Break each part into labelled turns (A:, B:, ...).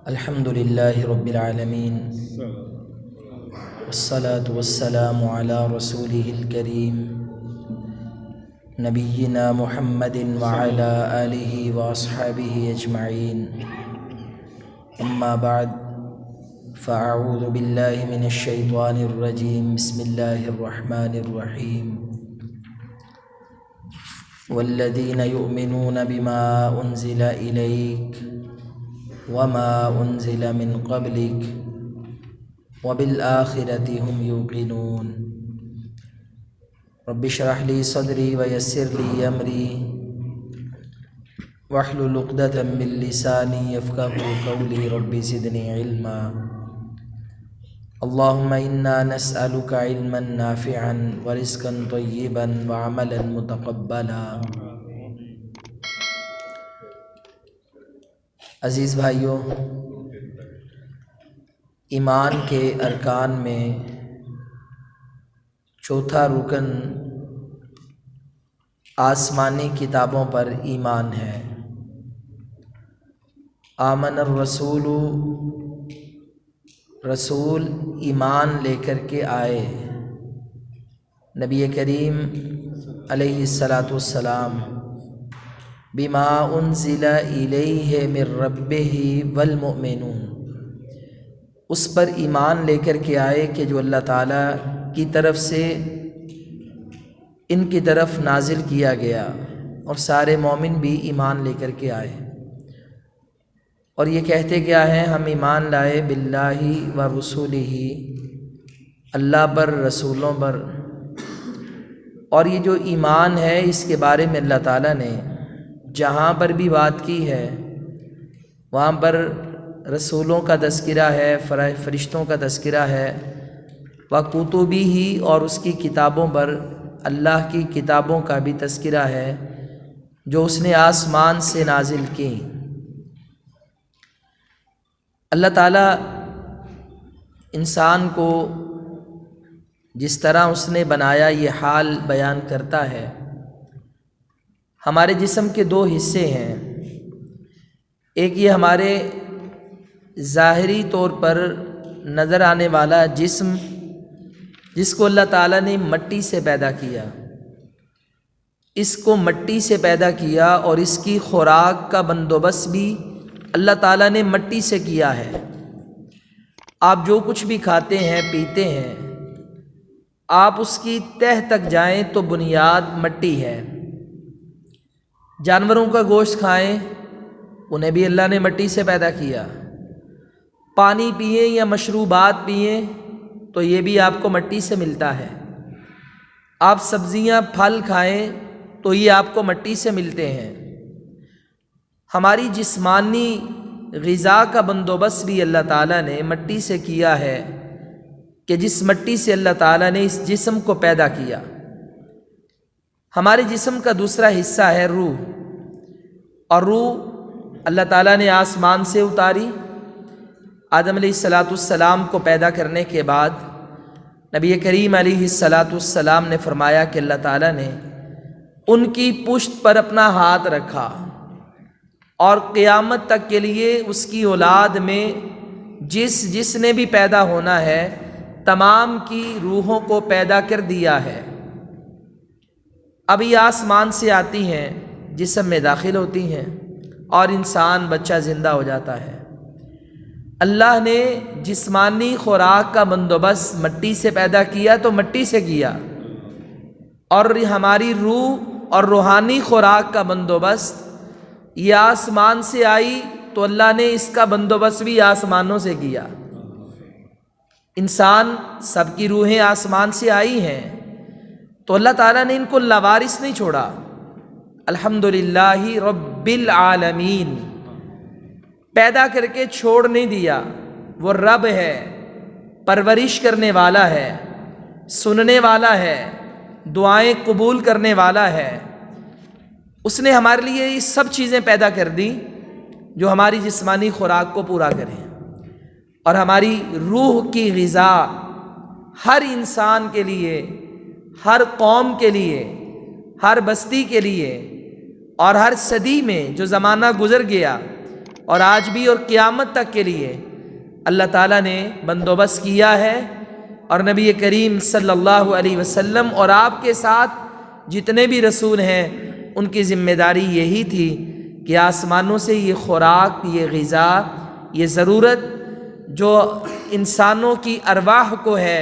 A: الحمد لله رب العالمين والصلاة والسلام على رسوله الكريم نبينا محمد وعلى آله وأصحابه أجمعين. أما بعد، فأعوذ بالله من الشيطان الرجيم. بسم الله الرحمن الرحيم. والذين يؤمنون بما أنزل إليك وما أنزل من قبلك وبالآخرة هم يوقنون. رب اشرح لي صدري ويسر لي أمري واحلل عقدة من لساني يفقهوا قولي. رب زدني علما. اللهم إنا نسألك علما نافعا ورزقا طيبا وعملا متقبلا. عزیز بھائیوں، ایمان کے ارکان میں چوتھا رکن آسمانی کتابوں پر ایمان ہے. آمن الرسول، رسول ایمان لے کر کے آئے. نبی کریم علیہ الصلاۃ والسلام بما انزل الیہ من ربہ والمؤمنون، اس پر ایمان لے کر کے آئے کہ جو اللہ تعالیٰ کی طرف سے ان کی طرف نازل کیا گیا، اور سارے مومن بھی ایمان لے کر کے آئے. اور یہ کہتے کیا ہیں؟ ہم ایمان لائے باللہ و رسولہ، اللہ پر، رسولوں پر. اور یہ جو ایمان ہے اس کے بارے میں اللہ تعالیٰ نے جہاں پر بھی بات کی ہے وہاں پر رسولوں کا تذکرہ ہے، فرشتوں کا تذکرہ ہے، وکتبہ ہی، اور اس کی کتابوں پر، اللہ کی کتابوں کا بھی تذکرہ ہے جو اس نے آسمان سے نازل کی. اللہ تعالیٰ انسان کو جس طرح اس نے بنایا یہ حال بیان کرتا ہے. ہمارے جسم کے دو حصے ہیں. ایک یہ ہمارے ظاہری طور پر نظر آنے والا جسم، جس کو اللہ تعالیٰ نے مٹی سے پیدا کیا. اس کو مٹی سے پیدا کیا اور اس کی خوراک کا بندوبست بھی اللہ تعالیٰ نے مٹی سے کیا ہے. آپ جو کچھ بھی کھاتے ہیں، پیتے ہیں، آپ اس کی تہ تک جائیں تو بنیاد مٹی ہے. جانوروں کا گوشت کھائیں، انہیں بھی اللہ نے مٹی سے پیدا کیا. پانی پئیں یا مشروبات پئیں تو یہ بھی آپ کو مٹی سے ملتا ہے. آپ سبزیاں، پھل کھائیں تو یہ آپ کو مٹی سے ملتے ہیں. ہماری جسمانی غذا کا بندوبست بھی اللہ تعالیٰ نے مٹی سے کیا ہے کہ جس مٹی سے اللہ تعالیٰ نے اس جسم کو پیدا کیا. ہمارے جسم کا دوسرا حصہ ہے روح، اور روح اللہ تعالیٰ نے آسمان سے اتاری. آدم علیہ السلام کو پیدا کرنے کے بعد نبی کریم علیہ السلام نے فرمایا کہ اللہ تعالیٰ نے ان کی پشت پر اپنا ہاتھ رکھا، اور قیامت تک کے لیے اس کی اولاد میں جس نے بھی پیدا ہونا ہے تمام کی روحوں کو پیدا کر دیا ہے. اب یہ آسمان سے آتی ہیں، جسم میں داخل ہوتی ہیں اور انسان بچہ زندہ ہو جاتا ہے. اللہ نے جسمانی خوراک کا بندوبست مٹی سے پیدا کیا تو مٹی سے کیا، اور ہماری روح اور روحانی خوراک کا بندوبست یہ آسمان سے آئی تو اللہ نے اس کا بندوبست بھی آسمانوں سے کیا. انسان سب کی روحیں آسمان سے آئی ہیں تو اللہ تعالیٰ نے ان کو لاوارث نہیں چھوڑا. الحمدللہ رب العالمین، پیدا کر کے چھوڑ نہیں دیا. وہ رب ہے، پرورش کرنے والا ہے، سننے والا ہے، دعائیں قبول کرنے والا ہے. اس نے ہمارے لیے یہ سب چیزیں پیدا کر دی جو ہماری جسمانی خوراک کو پورا کریں، اور ہماری روح کی غذا ہر انسان کے لیے، ہر قوم کے لیے، ہر بستی کے لیے، اور ہر صدی میں جو زمانہ گزر گیا اور آج بھی اور قیامت تک کے لیے اللہ تعالیٰ نے بندوبست کیا ہے، اور نبی کریم صلی اللہ علیہ وسلم اور آپ کے ساتھ جتنے بھی رسول ہیں ان کی ذمہ داری یہی تھی کہ آسمانوں سے یہ خوراک، یہ غذا، یہ ضرورت جو انسانوں کی ارواح کو ہے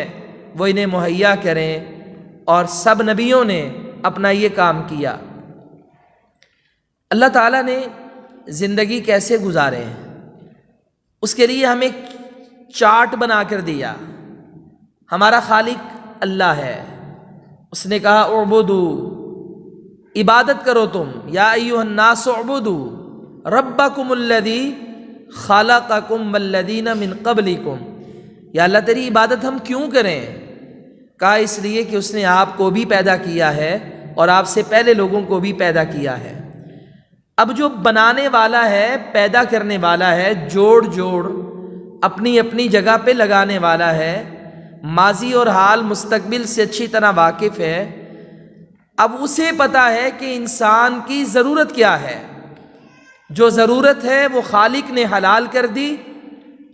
A: وہ انہیں مہیا کریں، اور سب نبیوں نے اپنا یہ کام کیا۔ اللہ تعالیٰ نے زندگی کیسے گزارے اس کے لیے ہمیں چارٹ بنا کر دیا۔ ہمارا خالق اللہ ہے، اس نے کہا اعبدوا، عبادت کرو تم، یا ایھا الناس اعبدوا ربکم الذی خلقکم والذین من قبلکم۔ یا اللہ تیری عبادت ہم کیوں کریں؟ کہا اس لیے کہ اس نے آپ کو بھی پیدا کیا ہے اور آپ سے پہلے لوگوں کو بھی پیدا کیا ہے۔ اب جو بنانے والا ہے، پیدا کرنے والا ہے، جوڑ جوڑ اپنی اپنی جگہ پہ لگانے والا ہے، ماضی اور حال مستقبل سے اچھی طرح واقف ہے، اب اسے پتہ ہے کہ انسان کی ضرورت کیا ہے۔ جو ضرورت ہے وہ خالق نے حلال کر دی،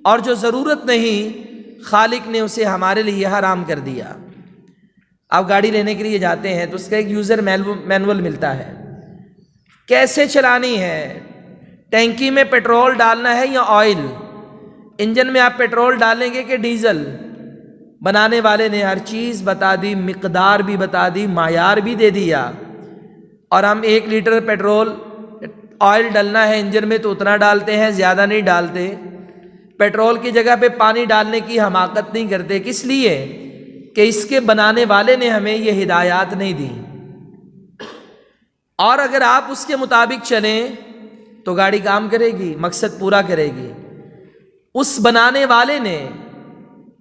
A: اور جو ضرورت نہیں خالق نے اسے ہمارے لیے حرام کر دیا۔ آپ گاڑی لینے کے لیے جاتے ہیں تو اس کا ایک یوزر مینول ملتا ہے، کیسے چلانی ہے، ٹینکی میں پیٹرول ڈالنا ہے یا آئل، انجن میں آپ پیٹرول ڈالیں گے کہ ڈیزل۔ بنانے والے نے ہر چیز بتا دی، مقدار بھی بتا دی، معیار بھی دے دیا، اور ہم 1 لیٹر پیٹرول آئل ڈالنا ہے انجن میں تو اتنا ڈالتے ہیں، زیادہ نہیں ڈالتے۔ پیٹرول کی جگہ پہ پانی ڈالنے کی حماقت نہیں کرتے، کس لیے کہ اس کے بنانے والے نے ہمیں یہ ہدایات نہیں دی، اور اگر آپ اس کے مطابق چلیں تو گاڑی کام کرے گی، مقصد پورا کرے گی۔ اس بنانے والے نے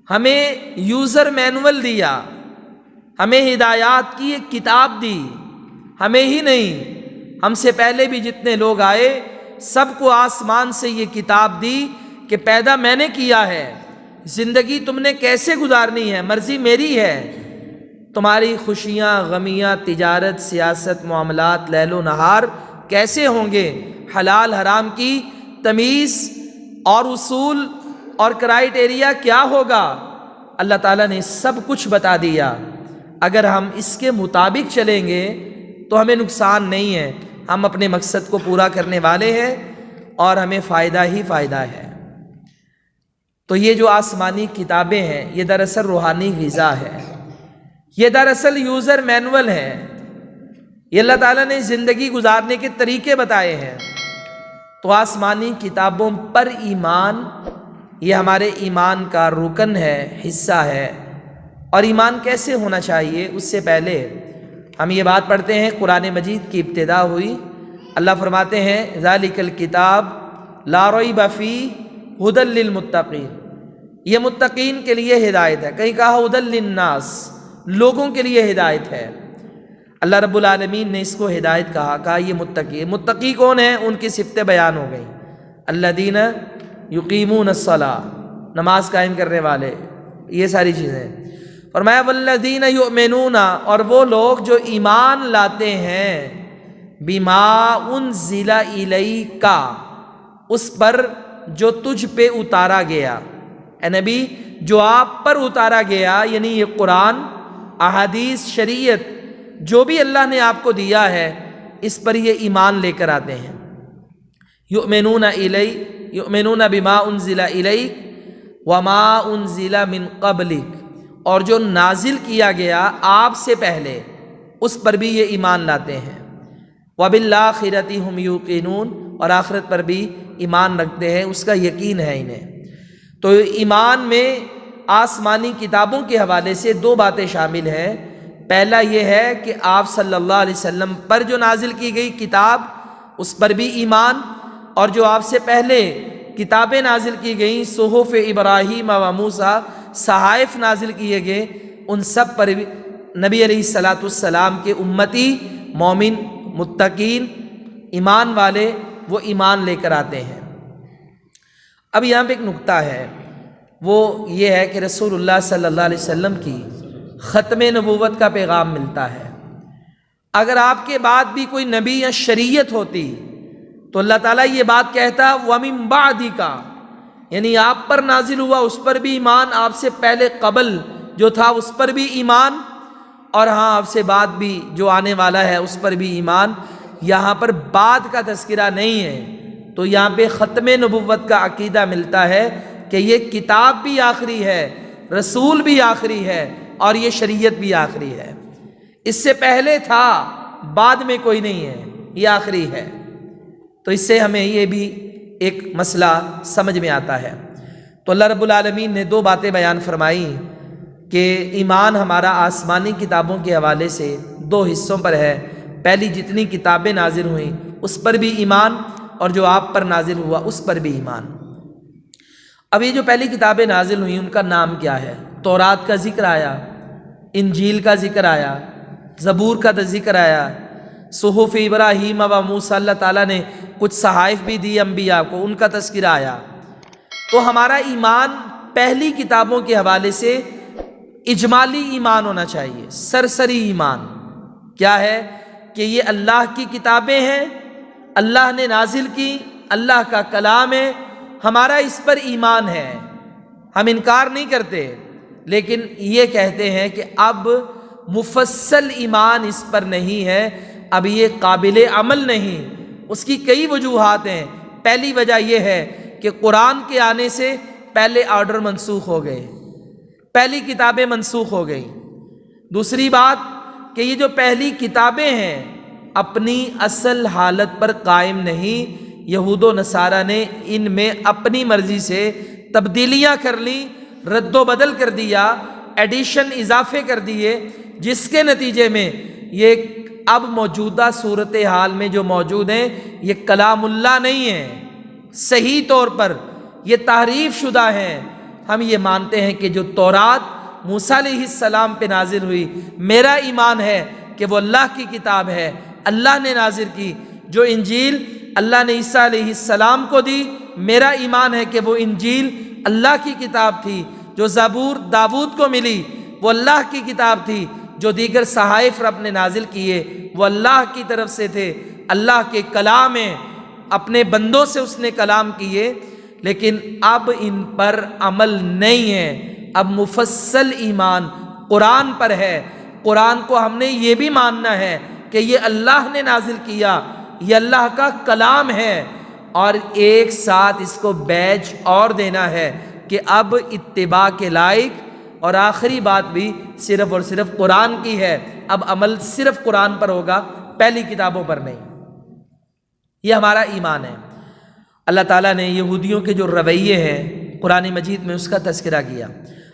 A: ہمیں یوزر مینول دیا، ہمیں ہدایات کی ایک کتاب دی، ہمیں ہی نہیں، ہم سے پہلے بھی جتنے لوگ آئے سب کو آسمان سے یہ کتاب دی کہ پیدا میں نے کیا ہے، زندگی تم نے کیسے گزارنی ہے، مرضی میری ہے، تمہاری خوشیاں، غمیاں، تجارت، سیاست، معاملات، لیل و نہار کیسے ہوں گے، حلال حرام کی تمیز اور اصول اور کرائیٹیریا کیا ہوگا، اللہ تعالیٰ نے سب کچھ بتا دیا۔ اگر ہم اس کے مطابق چلیں گے تو ہمیں نقصان نہیں ہے، ہم اپنے مقصد کو پورا کرنے والے ہیں اور ہمیں فائدہ ہی فائدہ ہے۔ تو یہ جو آسمانی کتابیں ہیں یہ دراصل روحانی غذا ہے، یہ دراصل یوزر مینول ہے، یہ اللہ تعالیٰ نے زندگی گزارنے کے طریقے بتائے ہیں۔ تو آسمانی کتابوں پر ایمان یہ ہمارے ایمان کا رکن ہے، حصہ ہے۔ اور ایمان کیسے ہونا چاہیے اس سے پہلے ہم یہ بات پڑھتے ہیں، قرآن مجید کی ابتدا ہوئی، اللہ فرماتے ہیں ذالک الکتاب لا ریب فیہ ھدی للمتقین، یہ متقین کے لیے ہدایت ہے، کہیں کہا ھدی للناس، لوگوں کے لیے ہدایت ہے۔ اللہ رب العالمین نے اس کو ہدایت کہا یہ متقی۔ متقی کون ہیں؟ ان کی صفتیں بیان ہو گئیں، الذین یقیمون الصلاۃ، نماز قائم کرنے والے، یہ ساری چیزیں۔ فرمایا والذین یؤمنون، اور وہ لوگ جو ایمان لاتے ہیں بما انزل الیک، اس پر جو تجھ پہ اتارا گیا، اے نبی جو آپ پر اتارا گیا، یعنی یہ قرآن، احادیث، شریعت، جو بھی اللہ نے آپ کو دیا ہے اس پر یہ ایمان لے کر آتے ہیں۔ یؤمنون بما انزل الیک وما انزل من قبلک، اور جو نازل کیا گیا آپ سے پہلے اس پر بھی یہ ایمان لاتے ہیں۔ وبالآخرۃ ھم یوقنون، اور آخرت پر بھی ایمان رکھتے ہیں، اس کا یقین ہے انہیں۔ تو ایمان میں آسمانی کتابوں کے حوالے سے 2 باتیں شامل ہیں۔ پہلا یہ ہے کہ آپ صلی اللہ علیہ وسلم پر جو نازل کی گئی کتاب اس پر بھی ایمان، اور جو آپ سے پہلے کتابیں نازل کی گئیں، صحف ابراہیم و موسیٰ، صحائف نازل کیے گئے، ان سب پر بھی نبی علیہ السلام کے امتی، مومن، متقین، ایمان والے، وہ ایمان لے کر آتے ہیں۔ اب یہاں پہ ایک نکتہ ہے، وہ یہ ہے کہ رسول اللہ صلی اللہ علیہ وسلم کی ختم نبوت کا پیغام ملتا ہے۔ اگر آپ کے بعد بھی کوئی نبی یا شریعت ہوتی تو اللہ تعالیٰ یہ بات کہتا وَمِن بَعْدِکَ، یعنی آپ پر نازل ہوا اس پر بھی ایمان، آپ سے پہلے قبل جو تھا اس پر بھی ایمان، اور ہاں آپ سے بعد بھی جو آنے والا ہے اس پر بھی ایمان۔ یہاں پر بعد کا تذکرہ نہیں ہے، تو یہاں پہ ختم نبوت کا عقیدہ ملتا ہے کہ یہ کتاب بھی آخری ہے، رسول بھی آخری ہے، اور یہ شریعت بھی آخری ہے۔ اس سے پہلے تھا، بعد میں کوئی نہیں ہے، یہ آخری ہے۔ تو اس سے ہمیں یہ بھی ایک مسئلہ سمجھ میں آتا ہے۔ تو اللہ رب العالمین نے دو باتیں بیان فرمائی کہ ایمان ہمارا آسمانی کتابوں کے حوالے سے دو حصوں پر ہے۔ پہلی جتنی کتابیں نازل ہوئیں اس پر بھی ایمان، اور جو آپ پر نازل ہوا اس پر بھی ایمان۔ اب یہ جو پہلی کتابیں نازل ہوئیں ان کا نام کیا ہے؟ تورات کا ذکر آیا، انجیل کا ذکر آیا، زبور کا ذکر آیا، صحف ابراہیم و موسیٰ، اللہ تعالیٰ نے کچھ صحائف بھی دی انبیاء کو، ان کا تذکرہ آیا۔ تو ہمارا ایمان پہلی کتابوں کے حوالے سے اجمالی ایمان ہونا چاہیے، سرسری ایمان۔ کیا ہے کہ یہ اللہ کی کتابیں ہیں، اللہ نے نازل کی، اللہ کا کلام ہے، ہمارا اس پر ایمان ہے، ہم انکار نہیں کرتے، لیکن یہ کہتے ہیں کہ اب مفصل ایمان اس پر نہیں ہے، اب یہ قابل عمل نہیں۔ اس کی کئی وجوہات ہیں۔ پہلی وجہ یہ ہے کہ قرآن کے آنے سے پہلے آرڈر منسوخ ہو گئے، پہلی کتابیں منسوخ ہو گئیں۔ دوسری بات کہ یہ جو پہلی کتابیں ہیں اپنی اصل حالت پر قائم نہیں، یہود و نصارہ نے ان میں اپنی مرضی سے تبدیلیاں کر لیں، رد و بدل کر دیا، ایڈیشن اضافے کر دیے، جس کے نتیجے میں یہ اب موجودہ صورتحال میں جو موجود ہیں یہ کلام اللہ نہیں ہے، صحیح طور پر یہ تحریف شدہ ہیں۔ ہم یہ مانتے ہیں کہ جو تورات موسیٰ علیہ السلام پہ نازل ہوئی، میرا ایمان ہے کہ وہ اللہ کی کتاب ہے، اللہ نے نازل کی۔ جو انجیل اللہ نے عیسیٰ علیہ السلام کو دی، میرا ایمان ہے کہ وہ انجیل اللہ کی کتاب تھی۔ جو زبور داود کو ملی وہ اللہ کی کتاب تھی۔ جو دیگر صحائف رب نے نازل کیے وہ اللہ کی طرف سے تھے، اللہ کے کلام ہیں، اپنے بندوں سے اس نے کلام کیے، لیکن اب ان پر عمل نہیں ہے۔ اب مفصل ایمان قرآن پر ہے۔ قرآن کو ہم نے یہ بھی ماننا ہے کہ یہ اللہ نے نازل کیا، یہ اللہ کا کلام ہے، اور ایک ساتھ اس کو بیج اور دینا ہے کہ اب اتباع کے لائق، اور آخری بات بھی صرف اور صرف قرآن کی ہے۔ اب عمل صرف قرآن پر ہوگا، پہلی کتابوں پر نہیں۔ یہ ہمارا ایمان ہے۔ اللہ تعالیٰ نے یہودیوں کے جو رویے ہیں قرآن مجید میں اس کا تذکرہ کیا۔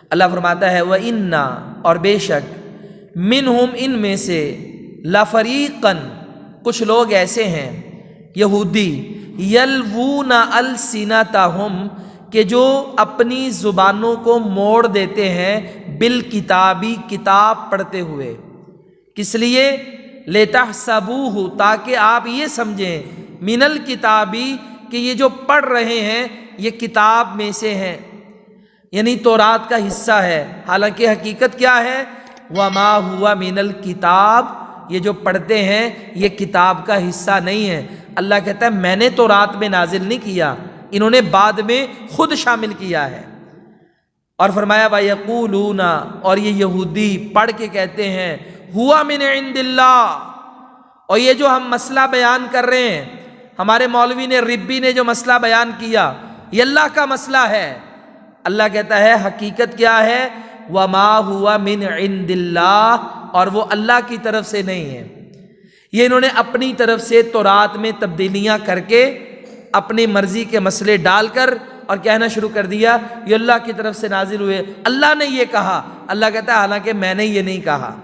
A: اللہ فرماتا ہے وَإِنَّا، اور بے شک، مِنْهُمْ، ان میں سے، لَفَرِيقًا، کچھ لوگ ایسے ہیں یہودی، يَلْوُونَ أَلْسِنَتَهُمْ، کہ جو اپنی زبانوں کو موڑ دیتے ہیں، بالکتابی، کتاب پڑھتے ہوئے۔ کس لیے؟ لِتَحْسَبُوهُ، تاکہ آپ یہ سمجھیں، من الکتابی، کہ یہ جو پڑھ رہے ہیں یہ کتاب میں سے ہیں، یعنی تورات کا حصہ ہے، حالانکہ حقیقت کیا ہے؟ وَمَا هُوَ مِنَ الْكِتَاب، یہ جو پڑھتے ہیں یہ کتاب کا حصہ نہیں ہے۔ اللہ کہتا ہے میں نے تورات میں نازل نہیں کیا، انہوں نے بعد میں خود شامل کیا ہے۔ اور فرمایا وَيَقُولُونَ، اور یہ یہودی پڑھ کے کہتے ہیں، ہوا من عند اللہ، اور یہ جو ہم مسئلہ بیان کر رہے ہیں، ہمارے مولوی نے، ربی نے جو مسئلہ بیان کیا، یہ اللہ کا مسئلہ ہے۔ اللہ کہتا ہے حقیقت کیا ہے؟ وَمَا هُوَ مِنْ عِنْدِ اللَّهِ، اور وہ اللہ کی طرف سے نہیں ہے۔ یہ انہوں نے اپنی طرف سے تورات میں تبدیلیاں کر کے، اپنی مرضی کے مسئلے ڈال کر، اور کہنا شروع کر دیا یہ اللہ کی طرف سے نازل ہوئے، اللہ نے یہ کہا۔ اللہ کہتا ہے حالانکہ میں نے یہ نہیں کہا۔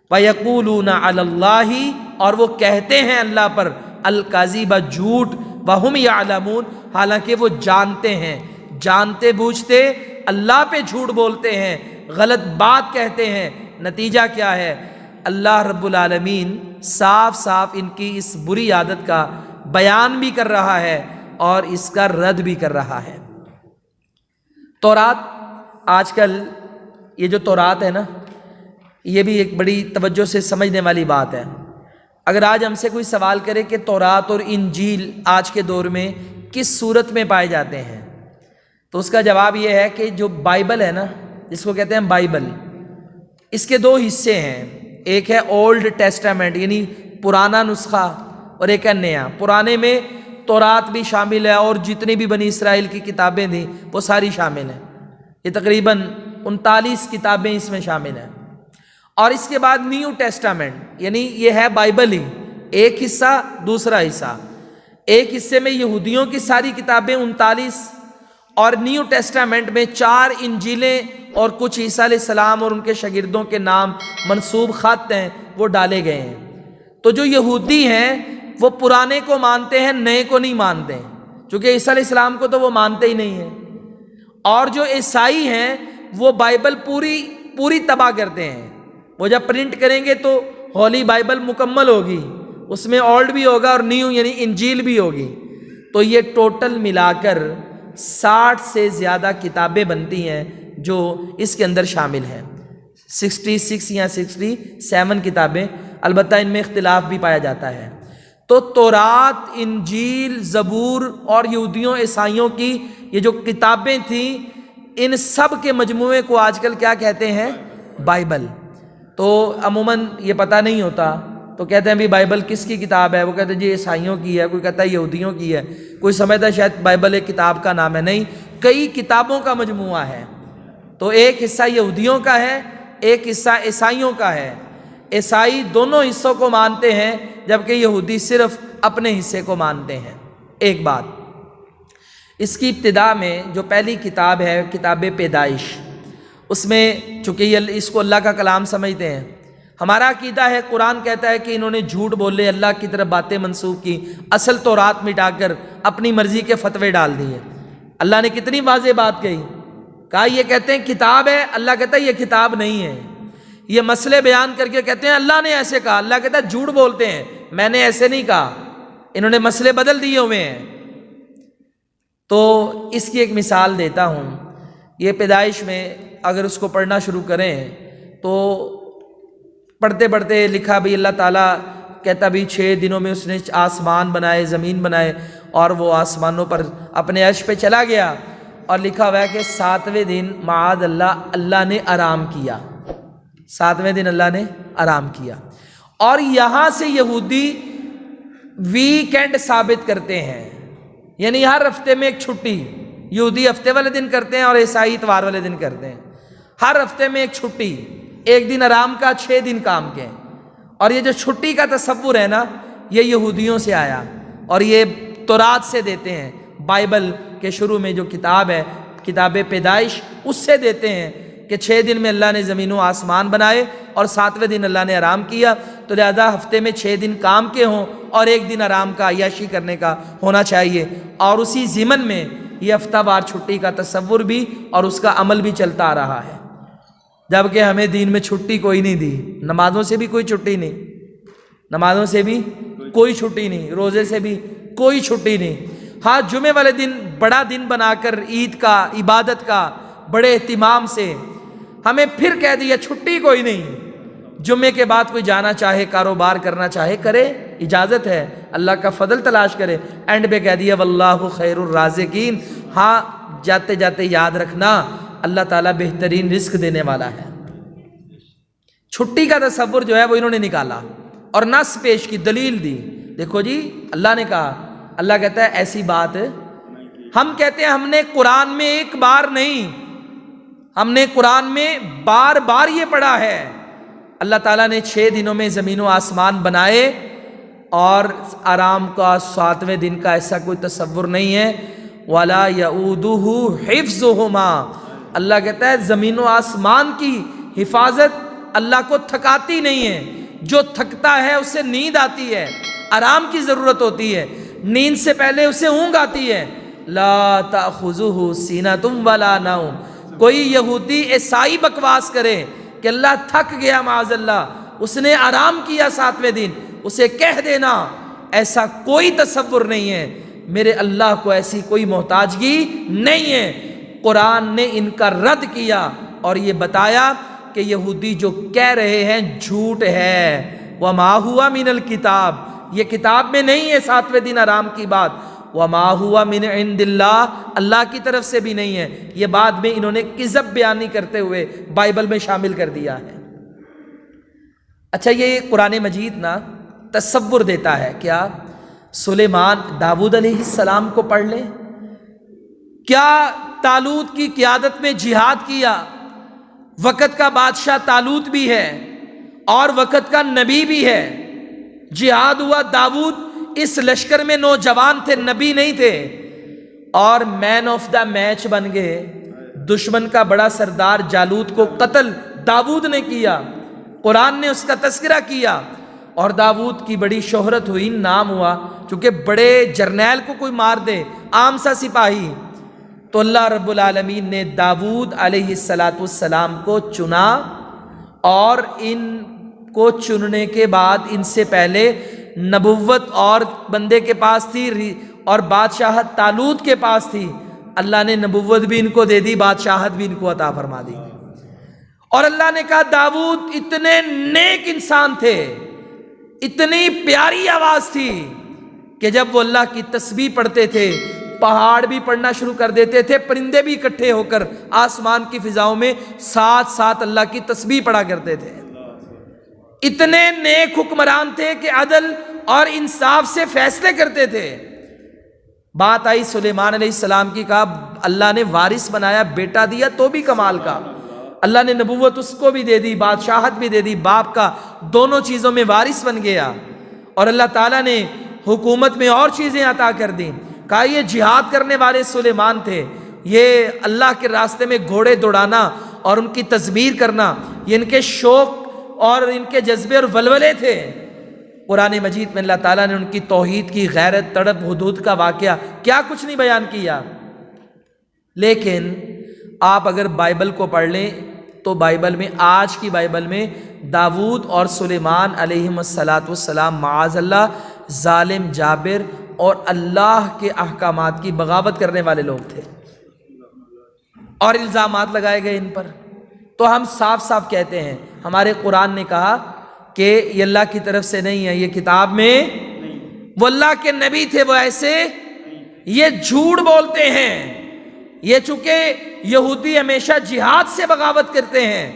A: وَيَقُولُونَ عَلَى اللَّهِ، اور وہ کہتے ہیں اللہ پر، الکاذب، جھوٹ، وَهُمْ يَعْلَمُونَ، حالانکہ وہ جانتے ہیں، جانتے بوجھتے اللہ پہ جھوٹ بولتے ہیں، غلط بات کہتے ہیں۔ نتیجہ کیا ہے؟ اللہ رب العالمین صاف صاف ان کی اس بری عادت کا بیان بھی کر رہا ہے اور اس کا رد بھی کر رہا ہے۔ تورات، آج کل یہ جو تورات ہے نا، یہ بھی ایک بڑی توجہ سے سمجھنے والی بات ہے۔ اگر آج ہم سے کوئی سوال کرے کہ تورات اور انجیل آج کے دور میں کس صورت میں پائے جاتے ہیں، تو اس کا جواب یہ ہے کہ جو بائبل ہے نا، جس کو کہتے ہیں بائبل، اس کے دو حصے ہیں. ایک ہے اولڈ ٹیسٹامنٹ یعنی پرانا نسخہ، اور ایک ہے نیا. پرانے میں تورات بھی شامل ہے اور جتنی بھی بنی اسرائیل کی کتابیں تھیں وہ ساری شامل ہیں. یہ تقریباً 39 کتابیں اس میں شامل ہیں. اور اس کے بعد نیو ٹیسٹامنٹ یعنی یہ ہے بائبل ہی، ایک حصہ دوسرا حصہ. ایک حصے میں یہودیوں کی ساری کتابیں 39، اور نیو ٹیسٹامنٹ میں 4 انجیلیں اور کچھ عیسیٰ علیہ السلام اور ان کے شاگردوں کے نام منسوب خط ہیں وہ ڈالے گئے ہیں. تو جو یہودی ہیں وہ پرانے کو مانتے ہیں، نئے کو نہیں مانتے ہیں، چونکہ عیسیٰ علیہ السلام کو تو وہ مانتے ہی نہیں ہیں. اور جو عیسائی ہیں وہ بائبل پوری تباہ کرتے ہیں. وہ جب پرنٹ کریں گے تو ہولی بائبل مکمل ہوگی، اس میں اولڈ بھی ہوگا اور نیو یعنی انجیل بھی ہوگی. تو یہ ٹوٹل ملا کر 60 سے زیادہ کتابیں بنتی ہیں جو اس کے اندر شامل ہیں. 66 یا 67 کتابیں، البتہ ان میں اختلاف بھی پایا جاتا ہے. تو تورات، انجیل، زبور اور یہودیوں عیسائیوں کی یہ جو کتابیں تھیں، ان سب کے مجموعے کو آج کل کیا کہتے ہیں؟ بائبل. تو عموماً یہ پتہ نہیں ہوتا، تو کہتے ہیں بھی بائبل کس کی کتاب ہے؟ وہ کہتے ہیں جی عیسائیوں کی ہے، کوئی کہتا ہے یہودیوں کی ہے، کوئی سمجھتا ہے شاید بائبل ایک کتاب کا نام ہے. نہیں، کئی کتابوں کا مجموعہ ہے. تو ایک حصہ یہودیوں کا ہے، ایک حصہ عیسائیوں کا ہے. عیسائی دونوں حصوں کو مانتے ہیں جبکہ یہودی صرف اپنے حصے کو مانتے ہیں. ایک بات، اس کی ابتدا میں جو پہلی کتاب ہے کتاب پیدائش، اس میں چونکہ یہ اس کو اللہ کا کلام سمجھتے ہیں. ہمارا عقیدہ ہے، قرآن کہتا ہے کہ انہوں نے جھوٹ بولے، اللہ کی طرف باتیں منسوخ کی، اصل تورات مٹا کر اپنی مرضی کے فتوے ڈال دیے. اللہ نے کتنی واضح بات کہی، کہا یہ کہتے ہیں کتاب ہے، اللہ کہتا ہے یہ کتاب نہیں ہے. یہ مسئلے بیان کر کے کہتے ہیں اللہ نے ایسے کہا، اللہ کہتا ہے جھوٹ بولتے ہیں، میں نے ایسے نہیں کہا، انہوں نے مسئلے بدل دیے ہوئے ہیں. تو اس کی ایک مثال دیتا ہوں. یہ پیدائش میں اگر اس کو پڑھنا شروع کریں تو پڑھتے پڑھتے لکھا بھی اللہ تعالیٰ کہتا بھی 6 دنوں میں اس نے آسمان بنائے، زمین بنائے، اور وہ آسمانوں پر اپنے عرش پہ چلا گیا. اور لکھا ہوا ہے کہ 7ویں دن معاذ اللہ نے آرام کیا. 7ویں دن اللہ نے آرام کیا. اور یہاں سے یہودی ویکینڈ ثابت کرتے ہیں، یعنی ہر ہفتے میں ایک چھٹی. یہودی ہفتے والے دن کرتے ہیں اور عیسائی اتوار والے دن کرتے ہیں. ہر ہفتے میں ایک چھٹی، ایک دن آرام کا، 6 دن کام کے. اور یہ جو چھٹی کا تصور ہے نا، یہ یہودیوں سے آیا، اور یہ تورات سے دیتے ہیں. بائبل کے شروع میں جو کتاب ہے کتاب پیدائش، اس سے دیتے ہیں کہ 6 دن میں اللہ نے زمین و آسمان بنائے اور 7ویں دن اللہ نے آرام کیا. تو لہذا ہفتے میں 6 دن کام کے ہوں اور ایک دن آرام کا، عیاشی کرنے کا ہونا چاہیے. اور اسی ضمن میں یہ ہفتہ وار چھٹی کا تصور بھی اور اس کا عمل بھی چلتا آ رہا ہے. جبکہ ہمیں دین میں چھٹی کوئی نہیں دی، نمازوں سے بھی کوئی چھٹی نہیں، نمازوں سے بھی کوئی چھٹی نہیں، روزے سے بھی کوئی چھٹی نہیں. ہاں، جمعے والے دن بڑا دن بنا کر عید کا، عبادت کا بڑے اہتمام سے ہمیں پھر کہہ دیا چھٹی کوئی نہیں. جمعے کے بعد کوئی جانا چاہے، کاروبار کرنا چاہے کرے، اجازت ہے، اللہ کا فضل تلاش کرے. اینڈ پہ کہہ دیا واللہ خیر الرازقین. ہاں، جاتے جاتے یاد رکھنا اللہ تعالیٰ بہترین رزق دینے والا ہے. چھٹی کا تصور جو ہے وہ انہوں نے نکالا اور نص پیش کی، دلیل دی. دیکھو جی، اللہ نے کہا، اللہ کہتا ہے ایسی بات. ہم کہتے ہیں ہم نے قرآن میں ایک بار نہیں، ہم نے قرآن میں بار بار یہ پڑھا ہے. اللہ تعالیٰ نے 6 دنوں میں زمین و آسمان بنائے اور آرام کا 7ویں دن کا ایسا کوئی تصور نہیں ہے. وَلَا يَؤُودُهُ حِفْظُهُمَا. اللہ کہتا ہے زمین و آسمان کی حفاظت اللہ کو تھکاتی نہیں ہے. جو تھکتا ہے اسے نیند آتی ہے، آرام کی ضرورت ہوتی ہے. نیند سے پہلے اسے اونگ آتی ہے. لا تأخذہ سینۃ ولا نوم. کوئی یہودی عیسائی بکواس کرے کہ اللہ تھک گیا، معاذ اللہ، اس نے آرام کیا 7ویں دن، اسے کہہ دینا ایسا کوئی تصور نہیں ہے. میرے اللہ کو ایسی کوئی محتاجگی نہیں ہے. قرآن نے ان کا رد کیا اور یہ بتایا کہ یہودی جو کہہ رہے ہیں جھوٹ ہے، وما ہوا من الکتاب، یہ کتاب میں نہیں ہے 7ویں دن آرام کی بات، وما ہوا من عند اللہ، اللہ کی طرف سے بھی نہیں ہے، یہ بعد میں انہوں نے کذب بیانی کرتے ہوئے بائبل میں شامل کر دیا ہے۔ اچھا، یہ قرآن مجید نا تصور دیتا ہے، کیا سلیمان داؤد علیہ السلام کو پڑھ لیں، کیا طالوت کی قیادت میں جہاد کیا، وقت کا بادشاہ طالوت بھی ہے اور وقت کا نبی بھی ہے، جہاد ہوا، داؤد اس لشکر میں نوجوان تھے، نبی نہیں تھے، اور مین آف دا میچ بن گئے، دشمن کا بڑا سردار جالوت کو قتل داؤد نے کیا، قرآن نے اس کا تذکرہ کیا، اور داؤد کی بڑی شہرت ہوئی، نام ہوا، چونکہ بڑے جرنیل کو کوئی مار دے، عام سا سپاہی، تو اللہ رب العالمین نے داؤد علیہ السلام کو چنا، اور ان کو چننے کے بعد ان سے پہلے نبوت اور بندے کے پاس تھی اور بادشاہت طالوت کے پاس تھی، اللہ نے نبوت بھی ان کو دے دی، بادشاہت بھی ان کو عطا فرما دی، اور اللہ نے کہا داؤد اتنے نیک انسان تھے، اتنی پیاری آواز تھی کہ جب وہ اللہ کی تسبیح پڑھتے تھے پہاڑ بھی پڑھنا شروع کر دیتے تھے، پرندے بھی اکٹھے ہو کر آسمان کی فضاؤں میں ساتھ ساتھ اللہ کی تسبیح پڑھا کرتے تھے، اتنے نیک حکمران تھے کہ عدل اور انصاف سے فیصلے کرتے تھے۔ بات آئی سلیمان علیہ السلام کی، کہا اللہ نے وارث بنایا، بیٹا دیا تو بھی کمال کا، اللہ نے نبوت اس کو بھی دے دی، بادشاہت بھی دے دی، باپ کا دونوں چیزوں میں وارث بن گیا، اور اللہ تعالیٰ نے حکومت میں اور چیزیں عطا کر دیں۔ کہا یہ جہاد کرنے والے سلیمان تھے، یہ اللہ کے راستے میں گھوڑے دوڑانا اور ان کی تذبیر کرنا، یہ ان کے شوق اور ان کے جذبے اور ولولے تھے۔ قرآن مجید میں اللہ تعالیٰ نے ان کی توحید کی، غیرت، تڑپ، حدود کا واقعہ کیا کچھ نہیں بیان کیا۔ لیکن آپ اگر بائبل کو پڑھ لیں تو بائبل میں، آج کی بائبل میں، داؤد اور سلیمان علیہم السلام معاذ اللہ ظالم، جابر اور اللہ کے احکامات کی بغاوت کرنے والے لوگ تھے، اور الزامات لگائے گئے ان پر۔ تو ہم صاف صاف کہتے ہیں، ہمارے قرآن نے کہا کہ یہ اللہ کی طرف سے نہیں ہے، یہ کتاب میں، وہ اللہ کے نبی تھے، وہ ایسے، یہ جھوٹ بولتے ہیں، یہ چونکہ یہودی ہمیشہ جہاد سے بغاوت کرتے ہیں،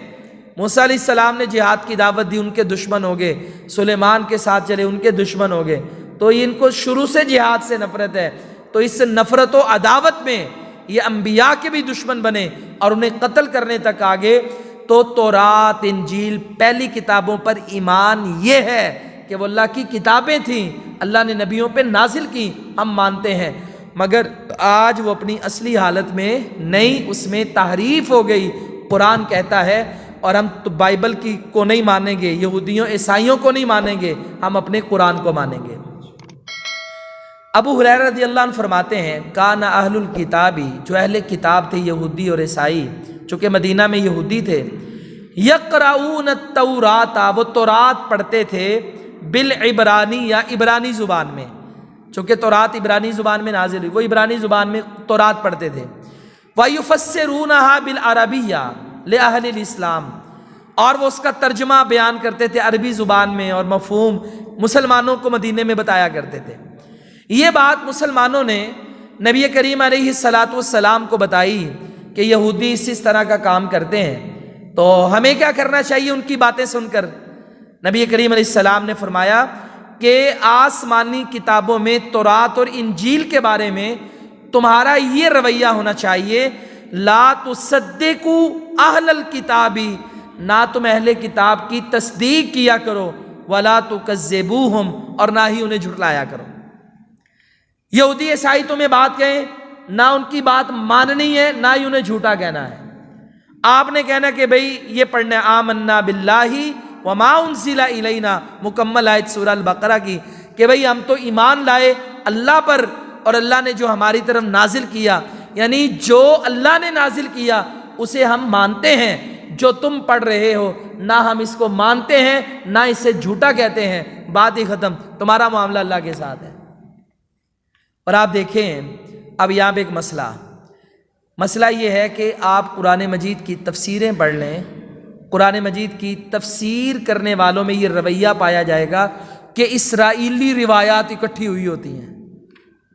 A: موسیٰ علیہ السلام نے جہاد کی دعوت دی، ان کے دشمن ہو گئے، سلیمان کے ساتھ چلے، ان کے دشمن ہو گئے، تو ان کو شروع سے جہاد سے نفرت ہے، تو اس نفرت و عداوت میں یہ انبیاء کے بھی دشمن بنے اور انہیں قتل کرنے تک آگے۔ تو تورات، انجیل، پہلی کتابوں پر ایمان یہ ہے کہ وہ اللہ کی کتابیں تھیں، اللہ نے نبیوں پہ نازل کی، ہم مانتے ہیں، مگر آج وہ اپنی اصلی حالت میں نہیں، اس میں تحریف ہو گئی۔ قرآن کہتا ہے، اور ہم تو بائبل کی کو نہیں مانیں گے، یہودیوں عیسائیوں کو نہیں مانیں گے، ہم اپنے قرآن کو مانیں گے۔ ابو ہریرہ رضی اللہ عنہ فرماتے ہیں، کان اہل الکتابی، جو اہل کتاب تھے یہودی اور عیسائی، چونکہ مدینہ میں یہودی تھے، یقرؤون التوراۃ، وہ تورات پڑھتے تھے، بالعبرانی، یا عبرانی زبان میں، چونکہ تورات عبرانی زبان میں نازل ہوئی، وہ عبرانی زبان میں تورات پڑھتے تھے، وَيُفَسِّرُونَهَا بِالْعَرَبِيَّةِ لِأَهْلِ الْإِسْلَامِ، اور وہ اس کا ترجمہ بیان کرتے تھے عربی زبان میں، اور مفہوم مسلمانوں کو مدینے میں بتایا کرتے تھے۔ یہ بات مسلمانوں نے نبی کریم علیہ السلام کو بتائی کہ یہودی اس طرح کا کام کرتے ہیں، تو ہمیں کیا کرنا چاہیے ان کی باتیں سن کر؟ نبی کریم علیہ السلام نے فرمایا کہ آسمانی کتابوں میں، تورات اور انجیل کے بارے میں تمہارا یہ رویہ ہونا چاہیے، لا تصدقوا اہل الکتابی، نہ تم اہل کتاب کی تصدیق کیا کرو، ولا تکذبوہم، اور نہ ہی انہیں جھٹلایا کرو۔ یہودی عیسائی تمہیں بات کہیں، نہ ان کی بات ماننی ہے، نہ ہی انہیں جھوٹا کہنا ہے۔ آپ نے کہنا کہ بھئی یہ پڑھنا، آمنا باللہ وما انزل الینا، مکمل آیت سورہ البقرہ کی، کہ بھئی ہم تو ایمان لائے اللہ پر، اور اللہ نے جو ہماری طرف نازل کیا، یعنی جو اللہ نے نازل کیا اسے ہم مانتے ہیں، جو تم پڑھ رہے ہو نہ ہم اس کو مانتے ہیں نہ اسے جھوٹا کہتے ہیں، بات ہی ختم، تمہارا معاملہ اللہ کے ساتھ ہے۔ اور آپ دیکھیں اب یہاں پہ ایک مسئلہ یہ ہے کہ آپ قرآن مجید کی تفسیریں پڑھ لیں قرآن مجید کی تفسیر کرنے والوں میں یہ رویہ پایا جائے گا کہ اسرائیلی روایات اکٹھی ہوئی ہوتی ہیں۔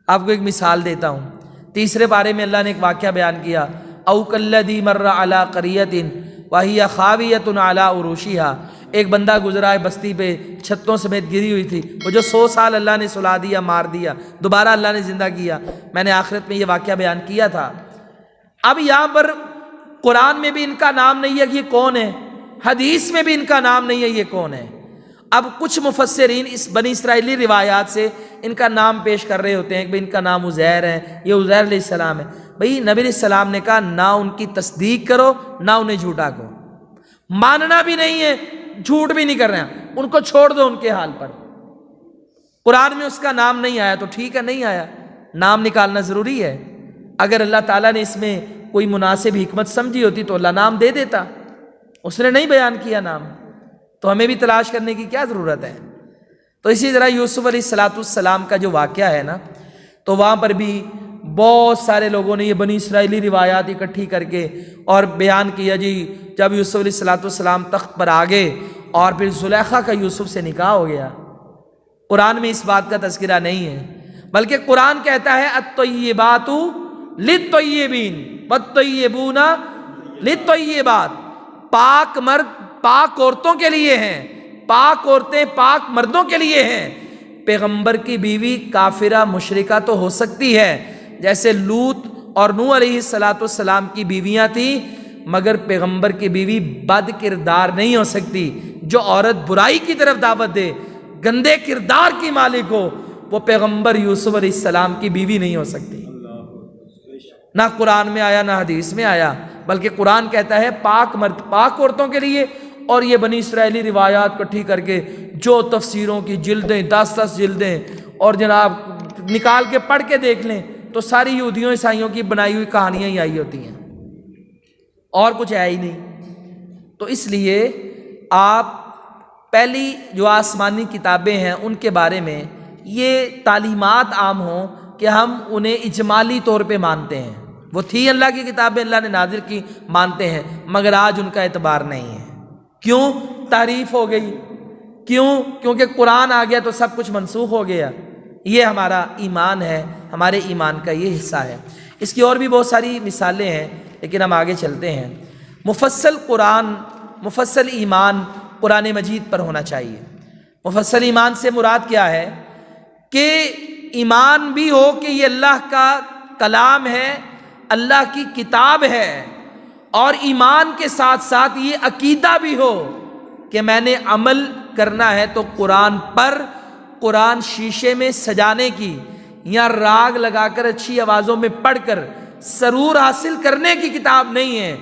A: آپ کو ایک مثال دیتا ہوں، تیسرے پارے میں اللہ نے ایک واقعہ بیان کیا، او کالذی مر علی قریۃ وہی خاویۃ علی عروشہا، ایک بندہ گزرا ہے بستی پہ چھتوں سمیت گری ہوئی تھی، وہ جو 100 سال اللہ نے سلا دیا، مار دیا، دوبارہ اللہ نے زندہ کیا۔ میں نے آخرت میں یہ واقعہ بیان کیا تھا۔ اب یہاں پر قرآن میں بھی ان کا نام نہیں ہے کہ یہ کون ہے، حدیث میں بھی ان کا نام نہیں ہے یہ کون ہے۔ اب کچھ مفسرین اس بنی اسرائیلی روایات سے ان کا نام پیش کر رہے ہوتے ہیں کہ ان کا نام عزیر ہے، یہ عزیر علیہ السلام ہے۔ بھئی نبی علیہ السلام نے کہا نہ ان کی تصدیق کرو نہ انہیں جھوٹا کہو، ماننا بھی نہیں ہے، جھوٹ بھی نہیں کر رہے ہیں، ان کو چھوڑ دو ان کے حال پر۔ قرآن میں اس کا نام نہیں آیا تو ٹھیک ہے، نہیں آیا، نام نکالنا ضروری ہے۔ اگر اللہ تعالیٰ نے اس میں کوئی مناسب حکمت سمجھی ہوتی تو اللہ نام دے دیتا، اس نے نہیں بیان کیا نام، تو ہمیں بھی تلاش کرنے کی کیا ضرورت ہے۔ تو اسی طرح یوسف علیہ السلام کا جو واقعہ ہے نا، تو وہاں پر بھی بہت سارے لوگوں نے یہ بنی اسرائیلی روایات اکٹھی کر کے اور بیان کیا، جی جب یوسف علیہ السلام تخت پر آ گئے اور پھر زلیخا کا یوسف سے نکاح ہو گیا۔ قرآن میں اس بات کا تذکرہ نہیں ہے، بلکہ قرآن کہتا ہے الطیبات للطیبین والطیبون للطیبات، پاک مرد پاک عورتوں کے لیے ہیں، پاک عورتیں پاک مردوں کے لیے ہیں۔ پیغمبر کی بیوی کافرہ مشرکہ تو ہو سکتی ہے، جیسے لوط اور نوح علیہ السلام کی بیویاں تھیں، مگر پیغمبر کی بیوی بد کردار نہیں ہو سکتی۔ جو عورت برائی کی طرف دعوت دے، گندے کردار کی مالک ہو، وہ پیغمبر یوسف علیہ السلام کی بیوی نہیں ہو سکتی۔ نہ قرآن میں آیا نہ حدیث میں آیا، بلکہ قرآن کہتا ہے پاک مرد پاک عورتوں کے لیے۔ اور یہ بنی اسرائیلی روایات اکٹھی کر کے جو تفسیروں کی جلدیں 10 جلدیں اور جناب نکال کے پڑھ کے دیکھ لیں تو ساری یہودیوں عیسائیوں کی بنائی ہوئی کہانیاں ہی آئی ہوتی ہیں، اور کچھ ہے ہی نہیں۔ تو اس لیے آپ پہلی جو آسمانی کتابیں ہیں ان کے بارے میں یہ تعلیمات عام ہوں کہ ہم انہیں اجمالی طور پہ مانتے ہیں، وہ تھی اللہ کی کتابیں، اللہ نے نازل کی، مانتے ہیں، مگر آج ان کا اعتبار نہیں ہے۔ کیوں؟ تحریف ہو گئی۔ کیوں؟ کیونکہ قرآن آ گیا تو سب کچھ منسوخ ہو گیا۔ یہ ہمارا ایمان ہے، ہمارے ایمان کا یہ حصہ ہے۔ اس کی اور بھی بہت ساری مثالیں ہیں، لیکن ہم آگے چلتے ہیں۔ مفصل قرآن، مفصل ایمان قرآن مجید پر ہونا چاہیے۔ مفصل ایمان سے مراد کیا ہے؟ کہ ایمان بھی ہو کہ یہ اللہ کا کلام ہے، اللہ کی کتاب ہے، اور ایمان کے ساتھ ساتھ یہ عقیدہ بھی ہو کہ میں نے عمل کرنا ہے تو قرآن پر، قرآن شیشے میں سجانے کی یا راگ لگا کر اچھی آوازوں میں پڑھ کر سرور حاصل کرنے کی کتاب نہیں ہے،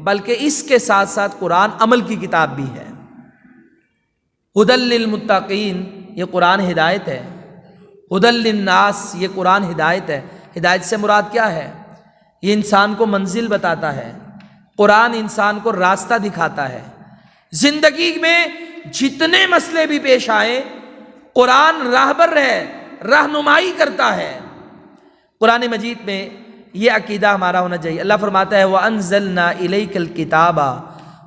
A: بلکہ اس کے ساتھ ساتھ قرآن عمل کی کتاب بھی ہے۔ ہدی للمتقین، یہ قرآن ہدایت ہے۔ ہدی للناس، یہ قرآن ہدایت ہے۔ ہدایت سے مراد کیا ہے؟ یہ انسان کو منزل بتاتا ہے، قرآن انسان کو راستہ دکھاتا ہے۔ زندگی میں جتنے مسئلے بھی پیش آئے، قرآن راہبر ہے، رہنمائی کرتا ہے۔ قرآن مجید میں یہ عقیدہ ہمارا ہونا چاہیے۔ اللہ فرماتا ہے وَأَنزَلْنَا إِلَيْكَ الْكِتَابَ،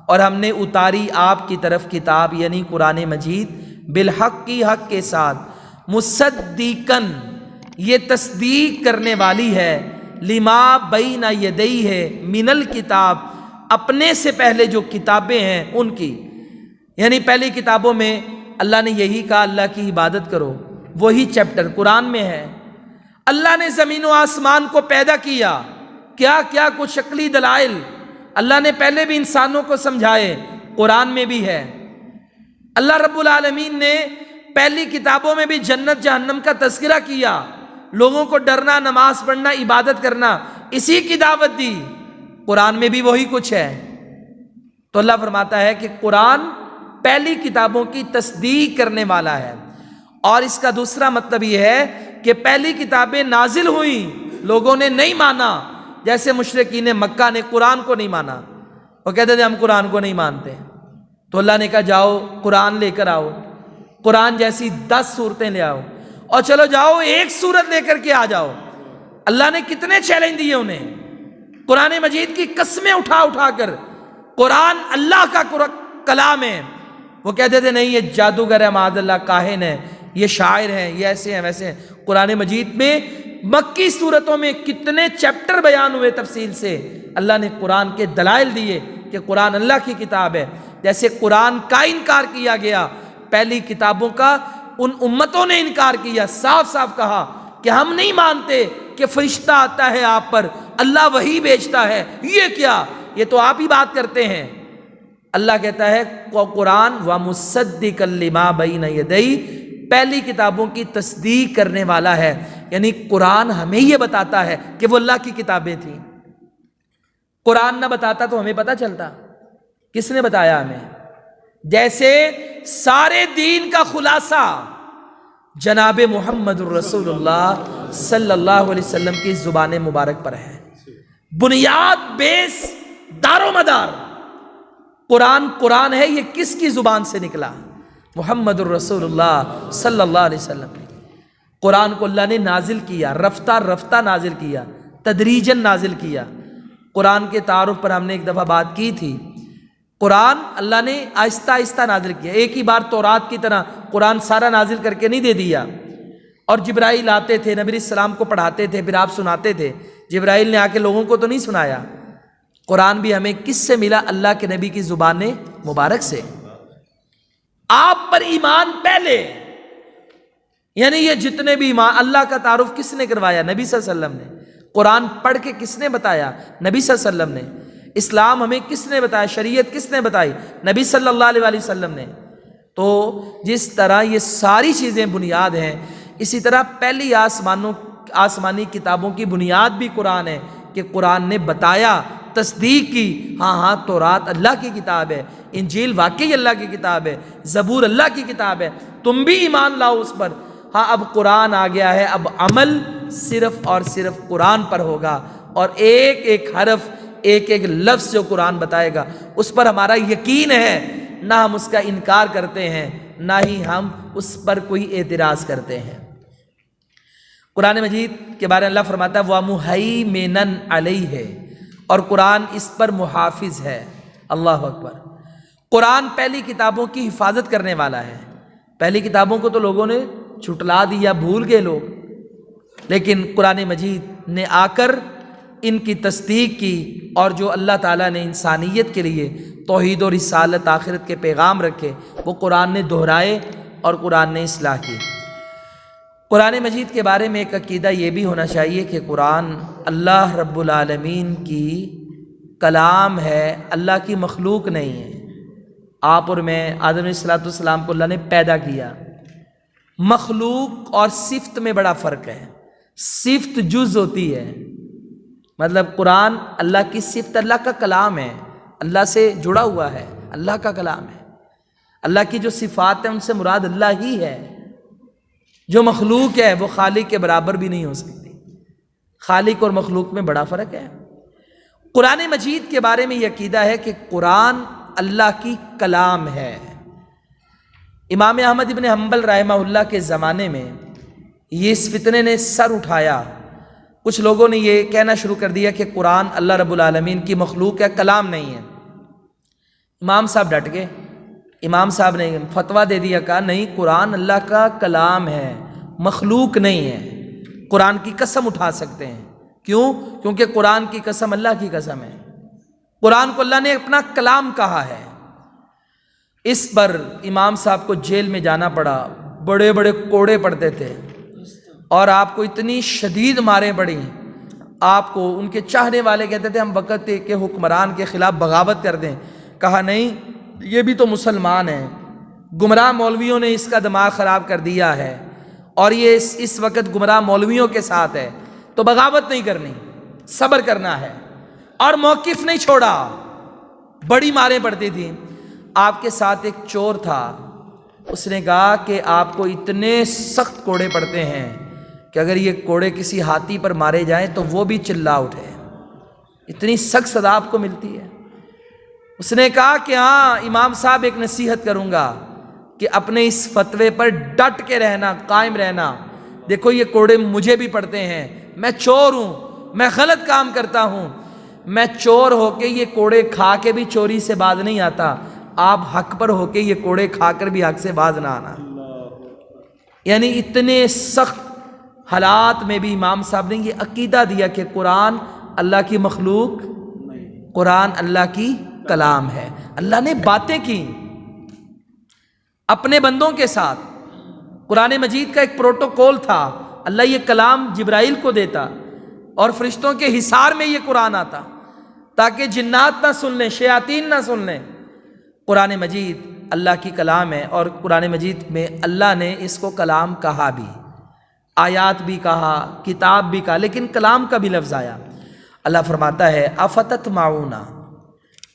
A: اور ہم نے اتاری آپ کی طرف کتاب یعنی قرآن مجید، بالحق کی حق کے ساتھ، مصدقاً یہ تصدیق کرنے والی ہے، لما بین یدیہ من الکتاب، اپنے سے پہلے جو کتابیں ہیں ان کی، یعنی پہلی کتابوں میں اللہ نے یہی کہا اللہ کی عبادت کرو، وہی چیپٹر قرآن میں ہے۔ اللہ نے زمین و آسمان کو پیدا کیا، کیا کیا کچھ شکلی دلائل اللہ نے پہلے بھی انسانوں کو سمجھائے، قرآن میں بھی ہے۔ اللہ رب العالمین نے پہلی کتابوں میں بھی جنت جہنم کا تذکرہ کیا، لوگوں کو ڈرنا، نماز پڑھنا، عبادت کرنا، اسی کی دعوت دی، قرآن میں بھی وہی کچھ ہے۔ تو اللہ فرماتا ہے کہ قرآن پہلی کتابوں کی تصدیق کرنے والا ہے۔ اور اس کا دوسرا مطلب یہ ہے کہ پہلی کتابیں نازل ہوئیں، لوگوں نے نہیں مانا، جیسے مشرکین مکہ نے قرآن کو نہیں مانا، وہ کہتے تھے ہم قرآن کو نہیں مانتے، تو اللہ نے کہا جاؤ قرآن لے کر آؤ، قرآن جیسی 10 صورتیں لے آؤ، اور چلو جاؤ ایک صورت لے کر کے آ جاؤ۔ اللہ نے کتنے چیلنج دیے انہیں، قرآن مجید کی قسمیں اٹھا اٹھا کر قرآن اللہ کا کلام ہے۔ وہ کہتے تھے نہیں یہ جادوگر ہے، معاذ اللہ، کاہن ہے، یہ شاعر ہیں، یہ ایسے ہیں ویسے ہیں۔ قرآن مجید میں مکی صورتوں میں کتنے چیپٹر بیان ہوئے تفصیل سے، اللہ نے قرآن کے دلائل دیے کہ قرآن اللہ کی کتاب ہے۔ جیسے قرآن کا انکار کیا گیا، پہلی کتابوں کا ان امتوں نے انکار کیا، صاف صاف کہا کہ ہم نہیں مانتے کہ فرشتہ آتا ہے آپ پر، اللہ وحی بھیجتا ہے، یہ کیا، یہ تو آپ ہی بات کرتے ہیں۔ اللہ کہتا ہے قرآن وَمُصَدِّقًا لِمَا بَيْنَ يَدَيْهِ، پہلی کتابوں کی تصدیق کرنے والا ہے، یعنی قرآن ہمیں یہ بتاتا ہے کہ وہ اللہ کی کتابیں تھیں۔ قرآن نہ بتاتا تو ہمیں پتہ چلتا، کس نے بتایا ہمیں؟ جیسے سارے دین کا خلاصہ جناب محمد الرسول اللہ صلی اللہ علیہ وسلم کی زبان مبارک پر ہے، بنیاد، بیس، دار و مدار قرآن ہے۔ یہ کس کی زبان سے نکلا؟ محمد الرسول اللہ صلی اللہ علیہ وسلم نے۔ قرآن کو اللہ نے نازل کیا، رفتہ رفتہ نازل کیا، تدریجاً نازل کیا۔ قرآن کے تعارف پر ہم نے ایک دفعہ بات کی تھی، قرآن اللہ نے آہستہ آہستہ نازل کیا، ایک ہی بار تورات کی طرح قرآن سارا نازل کر کے نہیں دے دیا۔ اور جبرائیل آتے تھے، نبی علیہ السلام کو پڑھاتے تھے، پھر آپ سناتے تھے۔ جبرائیل نے آ کے لوگوں کو تو نہیں سنایا۔ قرآن بھی ہمیں کس سے ملا؟ اللہ کے نبی کی زبان مبارک سے۔ آپ پر ایمان پہلے، یعنی یہ جتنے بھی ایمان، اللہ کا تعارف کس نے کروایا؟ نبی صلی اللہ علیہ وسلم نے۔ قرآن پڑھ کے کس نے بتایا؟ نبی صلی اللہ علیہ وسلم نے۔ اسلام ہمیں کس نے بتایا؟ شریعت کس نے بتائی؟ نبی صلی اللہ علیہ وسلم نے۔ تو جس طرح یہ ساری چیزیں بنیاد ہیں، اسی طرح پہلی آسمانی کتابوں کی بنیاد بھی قرآن ہے کہ قرآن نے بتایا، تصدیق کی، ہاں تورات اللہ کی کتاب ہے، انجیل واقعی اللہ کی کتاب ہے، زبور اللہ کی کتاب ہے، تم بھی ایمان لاؤ اس پر۔ ہاں اب قرآن آ گیا ہے، اب عمل صرف اور صرف قرآن پر ہوگا، اور ایک ایک حرف، ایک ایک لفظ جو قرآن بتائے گا اس پر ہمارا یقین ہے، نہ ہم اس کا انکار کرتے ہیں، نہ ہی ہم اس پر کوئی اعتراض کرتے ہیں۔ قرآن مجید کے بارے میں اللہ فرماتا ہے وَمُهَيْمِنًا عَلَيْهِ، اور قرآن اس پر محافظ ہے۔ اللہ اکبر۔ قرآن پہلی کتابوں کی حفاظت کرنے والا ہے۔ پہلی کتابوں کو تو لوگوں نے چھٹلا دیا، بھول گئے لوگ، لیکن قرآن مجید نے آ کر ان کی تصدیق کی، اور جو اللہ تعالیٰ نے انسانیت کے لیے توحید و رسالت، آخرت کے پیغام رکھے، وہ قرآن نے دہرائے اور قرآن نے اصلاح کی۔ قرآن مجید کے بارے میں ایک عقیدہ یہ بھی ہونا چاہیے کہ قرآن اللہ رب العالمین کی کلام ہے، اللہ کی مخلوق نہیں ہے۔ آپ اور میں، آدم علیہ السلام کو اللہ نے پیدا کیا۔ مخلوق اور صفت میں بڑا فرق ہے۔ صفت جز ہوتی ہے، مطلب قرآن اللہ کی صفت، اللہ کا کلام ہے، اللہ سے جڑا ہوا ہے، اللہ کا کلام ہے۔ اللہ کی جو صفات ہیں ان سے مراد اللہ ہی ہے۔ جو مخلوق ہے وہ خالق کے برابر بھی نہیں ہو سکتی۔ خالق اور مخلوق میں بڑا فرق ہے۔ قرآن مجید کے بارے میں یہ عقیدہ ہے کہ قرآن اللہ کی کلام ہے۔ امام احمد بن حنبل رحمہ اللہ کے زمانے میں یہ اس فتنے نے سر اٹھایا۔ کچھ لوگوں نے یہ کہنا شروع کر دیا کہ قرآن اللہ رب العالمین کی مخلوق ہے، کلام نہیں ہے۔ امام صاحب ڈٹ گئے، امام صاحب نے فتویٰ دے دیا، کہا نہیں، قرآن اللہ کا کلام ہے، مخلوق نہیں ہے۔ قرآن کی قسم اٹھا سکتے ہیں، کیوں؟ کیونکہ قرآن کی قسم اللہ کی قسم ہے۔ قرآن کو اللہ نے اپنا کلام کہا ہے۔ اس پر امام صاحب کو جیل میں جانا پڑا، بڑے بڑے کوڑے پڑتے تھے، اور آپ کو اتنی شدید ماریں پڑیں۔ آپ کو ان کے چاہنے والے کہتے تھے ہم وقت کے حکمران کے خلاف بغاوت کر دیں۔ کہا نہیں، یہ بھی تو مسلمان ہیں، گمراہ مولویوں نے اس کا دماغ خراب کر دیا ہے، اور یہ اس وقت گمراہ مولویوں کے ساتھ ہے، تو بغاوت نہیں کرنی، صبر کرنا ہے، اور موقف نہیں چھوڑا۔ بڑی ماریں پڑتی تھیں۔ آپ کے ساتھ ایک چور تھا، اس نے کہا کہ آپ کو اتنے سخت کوڑے پڑتے ہیں کہ اگر یہ کوڑے کسی ہاتھی پر مارے جائیں تو وہ بھی چلا اٹھے، اتنی سخت سزا آپ کو ملتی ہے۔ اس نے کہا کہ ہاں امام صاحب، ایک نصیحت کروں گا کہ اپنے اس فتوے پر ڈٹ کے رہنا، قائم رہنا۔ دیکھو یہ کوڑے مجھے بھی پڑتے ہیں، میں چور ہوں، میں غلط کام کرتا ہوں، میں چور ہو کے یہ کوڑے کھا کے بھی چوری سے باز نہیں آتا، آپ حق پر ہو کے یہ کوڑے کھا کر بھی حق سے باز نہ آنا۔ یعنی اتنے سخت حالات میں بھی امام صاحب نے یہ عقیدہ دیا کہ قرآن اللہ کی مخلوق، قرآن اللہ کی کلام ہے۔ اللہ نے باتیں کی اپنے بندوں کے ساتھ، قرآن مجید کا ایک پروٹوکول تھا، اللہ یہ کلام جبرائیل کو دیتا اور فرشتوں کے حصار میں یہ قرآن آتا تاکہ جنات نہ سن لیں، شیاطین نہ سن لیں۔ قرآن مجید اللہ کی کلام ہے، اور قرآن مجید میں اللہ نے اس کو کلام کہا بھی، آیات بھی کہا، کتاب بھی کہا، لیکن کلام کا بھی لفظ آیا۔ اللہ فرماتا ہے افتطمعون،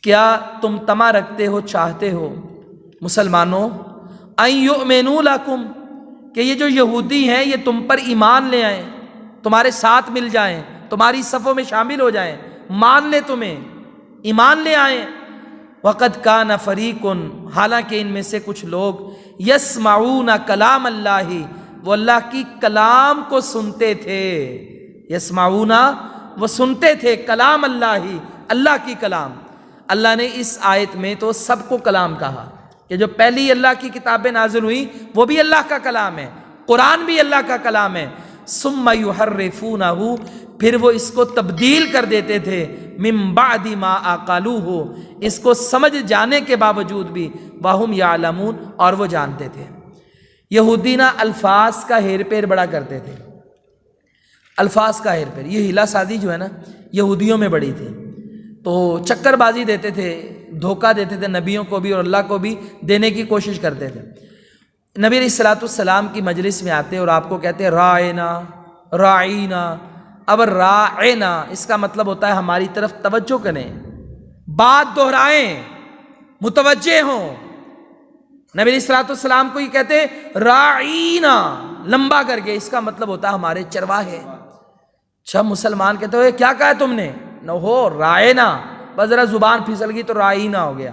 A: کیا تم طمع رکھتے ہو، چاہتے ہو مسلمانوں، ان یؤمنوا لکم، کہ یہ جو یہودی ہیں یہ تم پر ایمان لے آئیں، تمہارے ساتھ مل جائیں، تمہاری صفوں میں شامل ہو جائیں، مان لے تمہیں، ایمان لے آئیں۔ وقد کان فریق، حالانکہ ان میں سے کچھ لوگ یسمعون کلام اللہ، وہ اللہ کی کلام کو سنتے تھے، یسمعون، وہ سنتے تھے کلام اللہ، اللہ کی کلام۔ اللہ نے اس آیت میں تو سب کو کلام کہا کہ جو پہلی اللہ کی کتابیں نازل ہوئی وہ بھی اللہ کا کلام ہے، قرآن بھی اللہ کا کلام ہے۔ ثم یحرفونہ، پھر وہ اس کو تبدیل کر دیتے تھے، من بعد ما عقلوہ، اس کو سمجھ جانے کے باوجود بھی، وہم یعلمون، اور وہ جانتے تھے۔ یہودی نا الفاظ کا ہیر پھیر بڑا کرتے تھے، الفاظ کا ہیر پھیر، یہ ہیلا سازی جو ہے نا یہودیوں میں بڑی تھی، تو چکر بازی دیتے تھے، دھوکہ دیتے تھے نبیوں کو بھی اور اللہ کو بھی دینے کی کوشش کرتے تھے۔ نبی علیہ السلام کی مجلس میں آتے اور آپ کو کہتے رائنا رائینا، اب رائنا اس کا مطلب ہوتا ہے ہماری طرف توجہ کریں، بات دہرائیں، متوجہ ہوں۔ نبی علیہ السلام کو یہ کہتے رائینا لمبا کر کے، اس کا مطلب ہوتا ہے ہمارے چرواہے۔ اچھا مسلمان کہتے ہوئے کیا کہا تم نے؟ نہ ہو رائنا، بس ذرا زبان پھسل گئی تو رائینا ہو گیا۔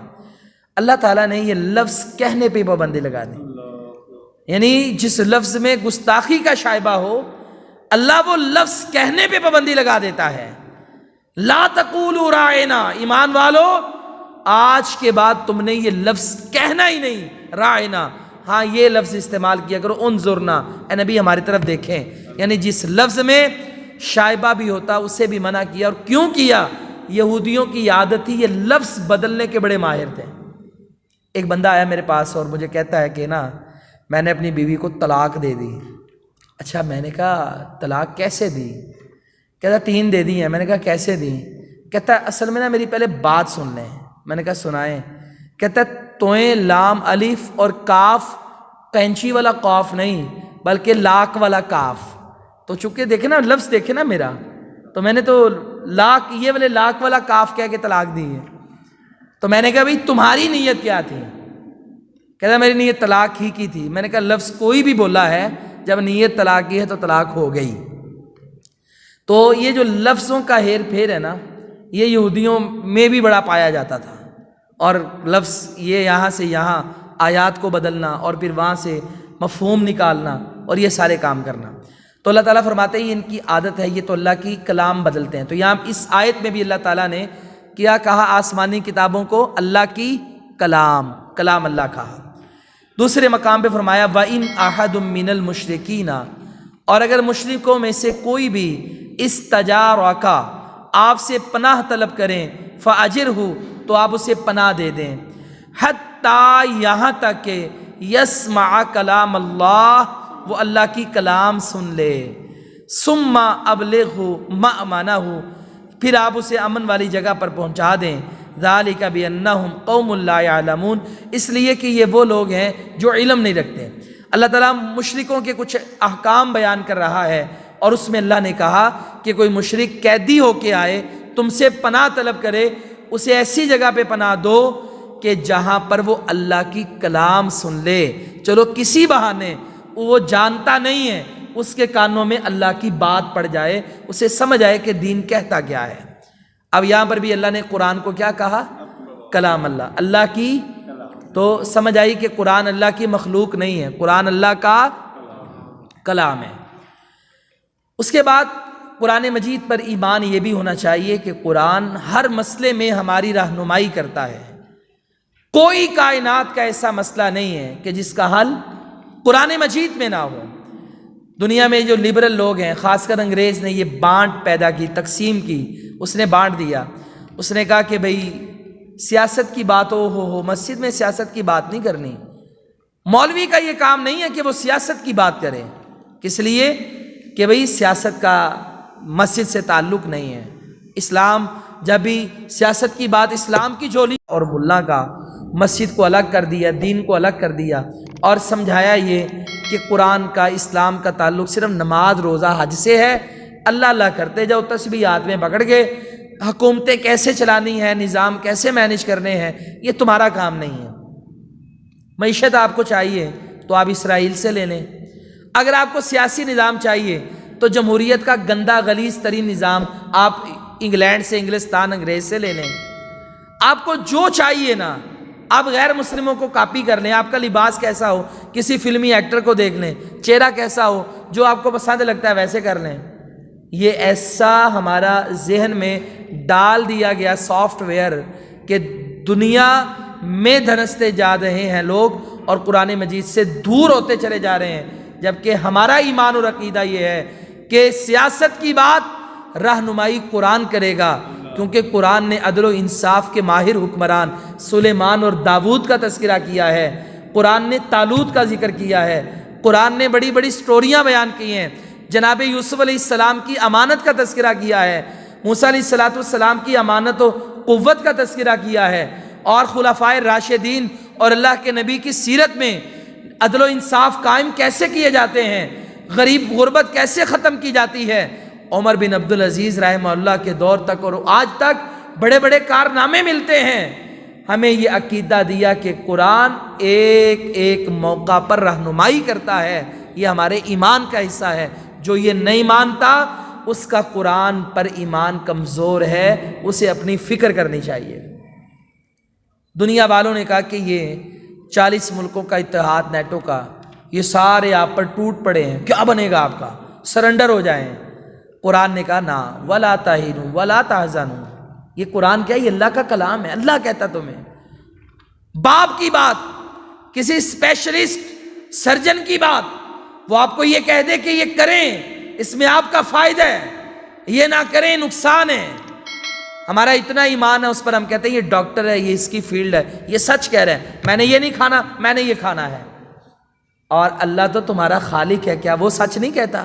A: اللہ تعالیٰ نے یہ لفظ کہنے پہ پابندی لگا دی، یعنی جس لفظ میں گستاخی کا شائبہ ہو اللہ وہ لفظ کہنے پہ پابندی لگا دیتا ہے۔ لا تقولوا رائنا، ایمان والو آج کے بعد تم نے یہ لفظ کہنا ہی نہیں، رائنا، ہاں یہ لفظ استعمال کیا کرو، انظرنا، اے نبی ہماری طرف دیکھیں، یعنی جس لفظ میں شائبہ بھی ہوتا اسے بھی منع کیا۔ اور کیوں کیا؟ یہودیوں کی عادت تھی، یہ لفظ بدلنے کے بڑے ماہر تھے۔ ایک بندہ آیا میرے پاس اور مجھے کہتا ہے کہ نا میں نے اپنی بیوی کو طلاق دے دی۔ اچھا، میں نے کہا طلاق کیسے دی؟ کہتا 3 دے دی ہیں۔ میں نے کہا کیسے دی؟ کہتا اصل میں نا میری پہلے بات سن لیں۔ میں نے کہا سنائیں۔ کہتا توئیں لام الف اور کاف، قینچی والا قاف نہیں بلکہ لاک والا کاف، تو چونکہ دیکھیں نا لفظ دیکھیں نا میرا، تو میں نے تو لاک، یہ والے لاک والا کاف کہہ کے طلاق دی ہے۔ تو میں نے کہا بھئی تمہاری نیت کیا تھی؟ کہتا میری نیت طلاق ہی کی تھی۔ میں نے کہا لفظ کوئی بھی بولا ہے، جب نیت طلاق کی ہے تو طلاق ہو گئی۔ تو یہ جو لفظوں کا ہیر پھیر ہے نا، یہ یہودیوں میں بھی بڑا پایا جاتا تھا، اور لفظ یہ یہاں سے یہاں آیات کو بدلنا اور پھر وہاں سے مفہوم نکالنا اور یہ سارے کام کرنا۔ تو اللہ تعالیٰ فرماتے ہیں یہ ان کی عادت ہے، یہ تو اللہ کی کلام بدلتے ہیں۔ تو یہاں اس آیت میں بھی اللہ تعالیٰ نے کیا کہا؟ آسمانی کتابوں کو اللہ کی کلام، کلام اللہ کہا۔ دوسرے مقام پہ فرمایا وَإِنْ أَحَدٌ مِّنَ الْمُشْرِكِينَ، اور اگر مشرکوں میں سے کوئی بھی استجارک، آپ سے پناہ طلب کریں، فَأَجِرْهُ، تو آپ اسے پناہ دے دیں، حتیٰ یہاں تک کہ یسمع کلام اللہ، وہ اللہ کی کلام سن لے، ثم ابلغہ مأمنہ، پھر آپ اسے امن والی جگہ پر پہنچا دیں، ذالک بانہم قوم لا یعلمون، اس لیے کہ یہ وہ لوگ ہیں جو علم نہیں رکھتے۔ اللہ تعالیٰ مشرکوں کے کچھ احکام بیان کر رہا ہے، اور اس میں اللہ نے کہا کہ کوئی مشرک قیدی ہو کے آئے تم سے پناہ طلب کرے، اسے ایسی جگہ پہ پناہ دو کہ جہاں پر وہ اللہ کی کلام سن لے۔ چلو کسی بہانے، وہ جانتا نہیں ہے، اس کے کانوں میں اللہ کی بات پڑ جائے، اسے سمجھ آئے کہ دین کہتا کیا ہے۔ اب یہاں پر بھی اللہ نے قرآن کو کیا کہا؟ کلام اللہ، اللہ کی، تو سمجھ آئی کہ قرآن اللہ کی مخلوق نہیں ہے، قرآن اللہ کا کلام ہے۔ اس کے بعد قرآن مجید پر ایمان یہ بھی ہونا چاہیے کہ قرآن ہر مسئلے میں ہماری رہنمائی کرتا ہے۔ کوئی کائنات کا ایسا مسئلہ نہیں ہے کہ جس کا حل قرآن مجید میں نہ ہو۔ دنیا میں جو لبرل لوگ ہیں، خاص کر انگریز نے یہ بانٹ پیدا کی، تقسیم کی، اس نے بانٹ دیا۔ اس نے کہا کہ بھئی سیاست کی بات ہو مسجد میں سیاست کی بات نہیں کرنی۔ مولوی کا یہ کام نہیں ہے کہ وہ سیاست کی بات کرے، کس لیے کہ بھئی سیاست کا مسجد سے تعلق نہیں ہے۔ اسلام جب بھی سیاست کی بات اسلام کی جھولی اور ملا کا مسجد کو الگ کر دیا، دین کو الگ کر دیا، اور سمجھایا یہ کہ قرآن کا اسلام کا تعلق صرف نماز روزہ حج سے ہے۔ اللہ اللہ کرتے جاؤ، تسبیح ہاتھ میں پکڑ کے حکومتیں کیسے چلانی ہے، نظام کیسے مینیج کرنے ہیں، یہ تمہارا کام نہیں ہے۔ معیشت آپ کو چاہیے تو آپ اسرائیل سے لے لیں، اگر آپ کو سیاسی نظام چاہیے تو جمہوریت کا گندا غلیظ ترین نظام آپ انگلینڈ سے، انگلستان، انگریز سے لے لیں۔ آپ کو جو چاہیے نا، آپ غیر مسلموں کو کاپی کر لیں، آپ کا لباس کیسا ہو کسی فلمی ایکٹر کو دیکھ لیں، چہرہ کیسا ہو جو آپ کو پسند لگتا ہے ویسے کر لیں۔ یہ ایسا ہمارا ذہن میں ڈال دیا گیا سافٹ ویئر کہ دنیا میں دھنستے جا رہے ہیں لوگ اور قرآن مجید سے دور ہوتے چلے جا رہے ہیں، جبکہ ہمارا ایمان اور عقیدہ یہ ہے کہ سیاست کی بات رہنمائی قرآن کرے گا، کیونکہ قرآن نے عدل و انصاف کے ماہر حکمران سلیمان اور داؤد کا تذکرہ کیا ہے، قرآن نے طالوت کا ذکر کیا ہے، قرآن نے بڑی بڑی سٹوریاں بیان کی ہیں، جناب یوسف علیہ السلام کی امانت کا تذکرہ کیا ہے، موسیٰ علیہ السلام کی امانت و قوت کا تذکرہ کیا ہے، اور خلفائے راشدین اور اللہ کے نبی کی سیرت میں عدل و انصاف قائم کیسے کیے جاتے ہیں، غریب غربت کیسے ختم کی جاتی ہے۔ عمر بن عبدالعزیز رحمہ اللہ کے دور تک اور آج تک بڑے بڑے کارنامے ملتے ہیں۔ ہمیں یہ عقیدہ دیا کہ قرآن ایک ایک موقع پر رہنمائی کرتا ہے، یہ ہمارے ایمان کا حصہ ہے۔ جو یہ نہیں مانتا اس کا قرآن پر ایمان کمزور ہے، اسے اپنی فکر کرنی چاہیے۔ دنیا والوں نے کہا کہ یہ 40 ملکوں کا اتحاد نیٹو کا، یہ سارے آپ پر ٹوٹ پڑے ہیں، کیا بنے گا آپ کا، سرنڈر ہو جائیں۔ قرآن نے کہا نا وَلَا تَهِنُوا وَلَا تَحْزَنُوا، یہ قرآن کیا ہے؟ یہ اللہ کا کلام ہے، اللہ کہتا تمہیں۔ باپ کی بات، کسی اسپیشلسٹ سرجن کی بات، وہ آپ کو یہ کہہ دے کہ یہ کریں اس میں آپ کا فائدہ ہے، یہ نہ کریں نقصان ہے۔ ہمارا اتنا ایمان ہے اس پر، ہم کہتے ہیں یہ ڈاکٹر ہے، یہ اس کی فیلڈ ہے، یہ سچ کہہ رہے ہیں، میں نے یہ نہیں کھانا، میں نے یہ کھانا ہے۔ اور اللہ تو تمہارا خالق ہے، کیا وہ سچ نہیں کہتا؟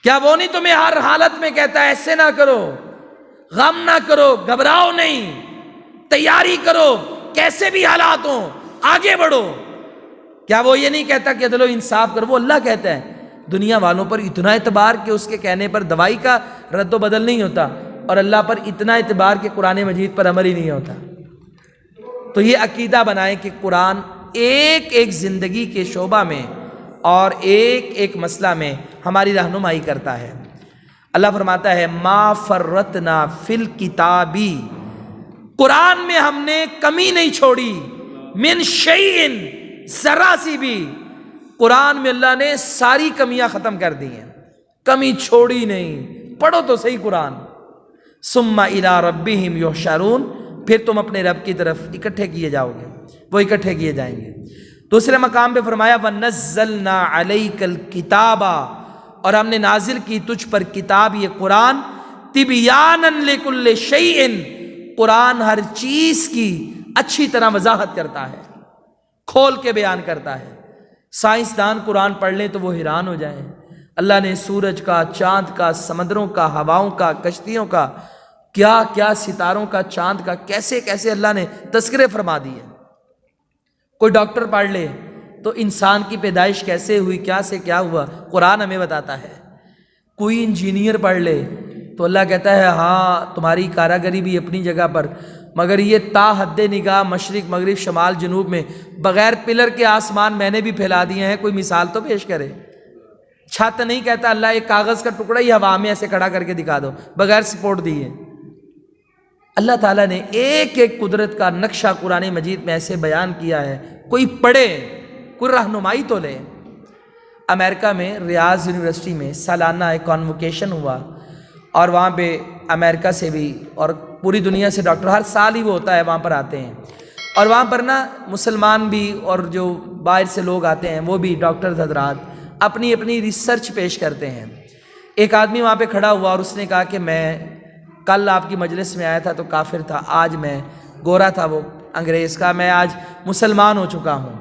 A: کیا وہ نہیں تمہیں ہر حالت میں کہتا ہے ایسے نہ کرو، غم نہ کرو، گھبراؤ نہیں، تیاری کرو، کیسے بھی حالات ہوں آگے بڑھو؟ کیا وہ یہ نہیں کہتا کہ عدل و انصاف کرو؟ وہ اللہ کہتا ہے۔ دنیا والوں پر اتنا اعتبار کہ اس کے کہنے پر دوائی کا رد و بدل نہیں ہوتا، اور اللہ پر اتنا اعتبار کہ قرآن مجید پر عمل ہی نہیں ہوتا۔ تو یہ عقیدہ بنائیں کہ قرآن ایک ایک زندگی کے شعبہ میں اور ایک ایک مسئلہ میں ہماری رہنمائی کرتا ہے۔ اللہ فرماتا ہے ما فرطنا فی الکتابی، قرآن میں ہم نے کمی نہیں چھوڑی، من شیئن، ذرا سی بھی۔ قرآن میں اللہ نے ساری کمیاں ختم کر دی ہیں، کمی چھوڑی نہیں۔ پڑھو تو صحیح قرآن۔ ثم الی ربہم یحشرون، پھر تم اپنے رب کی طرف اکٹھے کیے جاؤ گے، وہ اکٹھے کیے جائیں گے۔ دوسرے مقام پہ فرمایا وَنَزَّلْنَا عَلَيْكَ الْكِتَابَ، اور ہم نے نازل کی تجھ پر کتاب، یہ قرآن، تِبْيَانًا لِكُلِّ شَيْءٍ، قرآن ہر چیز کی اچھی طرح وضاحت کرتا ہے، کھول کے بیان کرتا ہے۔ سائنسدان قرآن پڑھ لیں تو وہ حیران ہو جائیں۔ اللہ نے سورج کا، چاند کا، سمندروں کا، ہواؤں کا، کشتیوں کا، کیا کیا، ستاروں کا، چاند کا، کیسے کیسے اللہ نے تذکرے فرما دیے۔ کوئی ڈاکٹر پڑھ لے تو انسان کی پیدائش کیسے ہوئی، کیا سے کیا ہوا، قرآن ہمیں بتاتا ہے۔ کوئی انجینئر پڑھ لے تو اللہ کہتا ہے ہاں تمہاری کاراگری بھی اپنی جگہ پر، مگر یہ تا حد نگاہ مشرق مغرب شمال جنوب میں بغیر پلر کے آسمان میں نے بھی پھیلا دیے ہیں، کوئی مثال تو پیش کرے۔ چھت نہیں کہتا اللہ ایک کاغذ کا ٹکڑا ہی ہوا میں ایسے کھڑا کر کے دکھا دو بغیر سپورٹ دیے۔ اللہ تعالیٰ نے ایک ایک قدرت کا نقشہ قرآن مجید میں ایسے بیان کیا ہے، کوئی پڑھے، کوئی رہنمائی تو لے۔ امریکہ میں ریاض یونیورسٹی میں سالانہ ایک کانوکیشن ہوا، اور وہاں پہ امریکہ سے بھی اور پوری دنیا سے ڈاکٹر، ہر سال ہی وہ ہوتا ہے، وہاں پر آتے ہیں، اور وہاں پر نا مسلمان بھی اور جو باہر سے لوگ آتے ہیں وہ بھی ڈاکٹر حضرات اپنی اپنی ریسرچ پیش کرتے ہیں۔ ایک آدمی وہاں پہ کھڑا ہوا اور اس نے کہا کہ میں کل آپ کی مجلس میں آیا تھا تو کافر تھا، آج میں گورا تھا، وہ انگریز کا، میں آج مسلمان ہو چکا ہوں۔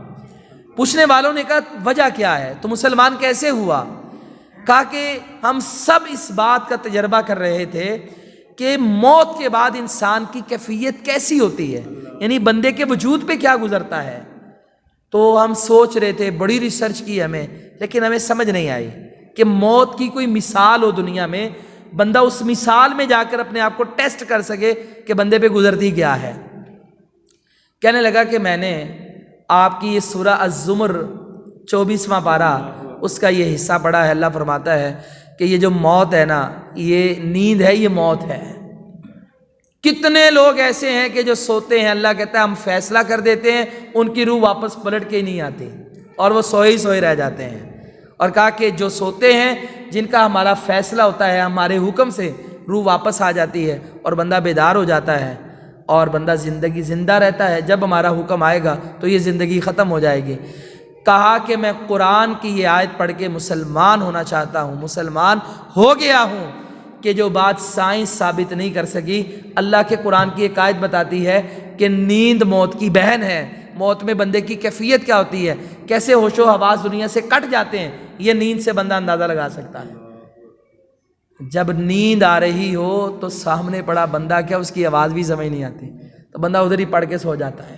A: پوچھنے والوں نے کہا وجہ کیا ہے، تو مسلمان کیسے ہوا؟ کہا کہ ہم سب اس بات کا تجربہ کر رہے تھے کہ موت کے بعد انسان کی کیفیت کیسی ہوتی ہے، یعنی بندے کے وجود پہ کیا گزرتا ہے۔ تو ہم سوچ رہے تھے، بڑی ریسرچ کی ہمیں، لیکن ہمیں سمجھ نہیں آئی کہ موت کی کوئی مثال ہو دنیا میں، بندہ اس مثال میں جا کر اپنے آپ کو ٹیسٹ کر سکے کہ بندے پہ گزرتی کیا ہے۔ کہنے لگا کہ میں نے آپ کی یہ سورہ الزمر 24واں پارہ اس کا یہ حصہ پڑھا ہے۔ اللہ فرماتا ہے کہ یہ جو موت ہے نا، یہ نیند ہے، یہ موت ہے۔ کتنے لوگ ایسے ہیں کہ جو سوتے ہیں، اللہ کہتا ہے ہم فیصلہ کر دیتے ہیں، ان کی روح واپس پلٹ کے نہیں آتی اور وہ سوئے ہی سوئے رہ جاتے ہیں۔ اور کہا کہ جو سوتے ہیں، جن کا ہمارا فیصلہ ہوتا ہے، ہمارے حکم سے روح واپس آ جاتی ہے اور بندہ بیدار ہو جاتا ہے اور بندہ زندگی زندہ رہتا ہے، جب ہمارا حکم آئے گا تو یہ زندگی ختم ہو جائے گی۔ کہا کہ میں قرآن کی یہ آیت پڑھ کے مسلمان ہونا چاہتا ہوں، مسلمان ہو گیا ہوں، کہ جو بات سائنس ثابت نہیں کر سکی، اللہ کے قرآن کی ایک آیت بتاتی ہے کہ نیند موت کی بہن ہے۔ موت میں بندے کی کیفیت کیا ہوتی ہے، کیسے ہوش و حواس دنیا سے کٹ جاتے ہیں، یہ نیند سے بندہ اندازہ لگا سکتا ہے۔ جب نیند آ رہی ہو تو سامنے پڑا بندہ، کیا اس کی آواز بھی سمجھ نہیں آتی، تو بندہ ادھر ہی پڑھ کے سو جاتا ہے۔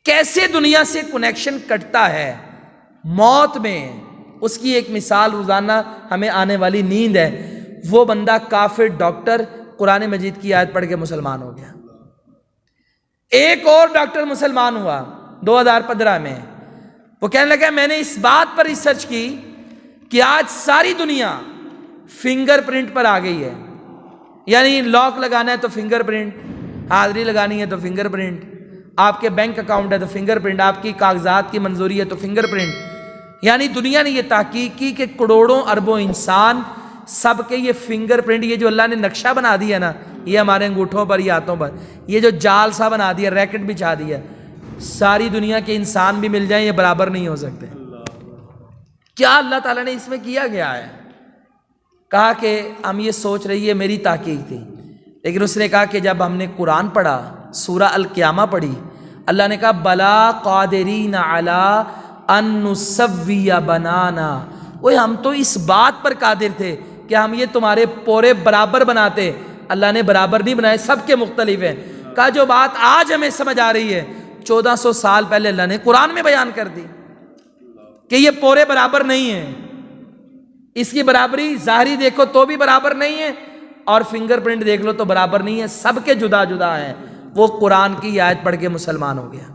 A: کیسے دنیا سے کنیکشن کٹتا ہے موت میں، اس کی ایک مثال روزانہ ہمیں آنے والی نیند ہے۔ وہ بندہ کافر ڈاکٹر قرآن مجید کی آیت پڑھ کے مسلمان ہو گیا۔ ایک اور ڈاکٹر مسلمان ہوا 2015 میں، وہ کہنے لگا میں نے اس بات پر ریسرچ کی کہ آج ساری دنیا فنگر پرنٹ پر آ گئی ہے، یعنی لاک لگانا ہے تو فنگر پرنٹ، حاضری لگانی ہے تو فنگر پرنٹ، آپ کے بینک اکاؤنٹ ہے تو فنگر پرنٹ، آپ کی کاغذات کی منظوری ہے تو فنگر پرنٹ۔ یعنی دنیا نے یہ تحقیق کی کہ کروڑوں اربوں انسان سب کے یہ فنگر پرنٹ، یہ جو اللہ نے نقشہ بنا دیا نا، یہ ہمارے انگوٹھوں پر، یہ ہاتھوں پر، یہ جو جال سا بنا دیا، ریکٹ بچھا دیا، ساری دنیا کے انسان بھی مل جائیں یہ برابر نہیں ہو سکتے۔ کیا اللہ تعالیٰ نے اس میں کیا گیا ہے؟ کہا کہ ہم یہ سوچ رہی ہے، میری تحقیق تھی، لیکن اس نے کہا کہ جب ہم نے قرآن پڑھا، سورہ القیامہ پڑھی، اللہ نے کہا بلا قادرین علی ان نسوی بنانا، وہ ہم تو اس بات پر قادر تھے کہ ہم یہ تمہارے پورے برابر بناتے۔ اللہ نے برابر نہیں بنائے، سب کے مختلف ہیں۔ کہا جو بات آج ہمیں سمجھ آ رہی ہے 1400 سال پہلے اللہ نے قرآن میں بیان کر دی کہ یہ پورے برابر نہیں ہیں، اس کی برابری ظاہری دیکھو تو بھی برابر نہیں ہے، اور فنگر پرنٹ دیکھ لو تو برابر نہیں ہے، سب کے جدا جدا ہیں۔ وہ قرآن کی آیت پڑھ کے مسلمان ہو گیا۔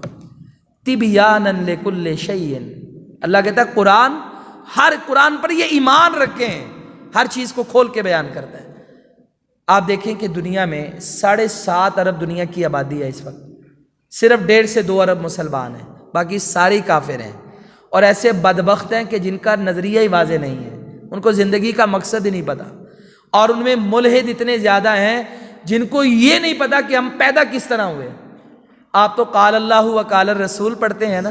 A: تبیانا لکل شیء، اللہ کہتا ہے قرآن پر یہ ایمان رکھیں، ہر چیز کو کھول کے بیان کرتا ہے۔ آپ دیکھیں کہ دنیا میں 7.5 ارب دنیا کی آبادی ہے اس وقت، صرف 1.5 سے 2 ارب مسلمان ہیں، باقی ساری کافر ہیں، اور ایسے بدبخت ہیں کہ جن کا نظریہ ہی واضح نہیں ہے، ان کو زندگی کا مقصد ہی نہیں پتا، اور ان میں ملحد اتنے زیادہ ہیں جن کو یہ نہیں پتا کہ ہم پیدا کس طرح ہوئے۔ آپ تو قال اللہ و قال الرسول پڑھتے ہیں نا،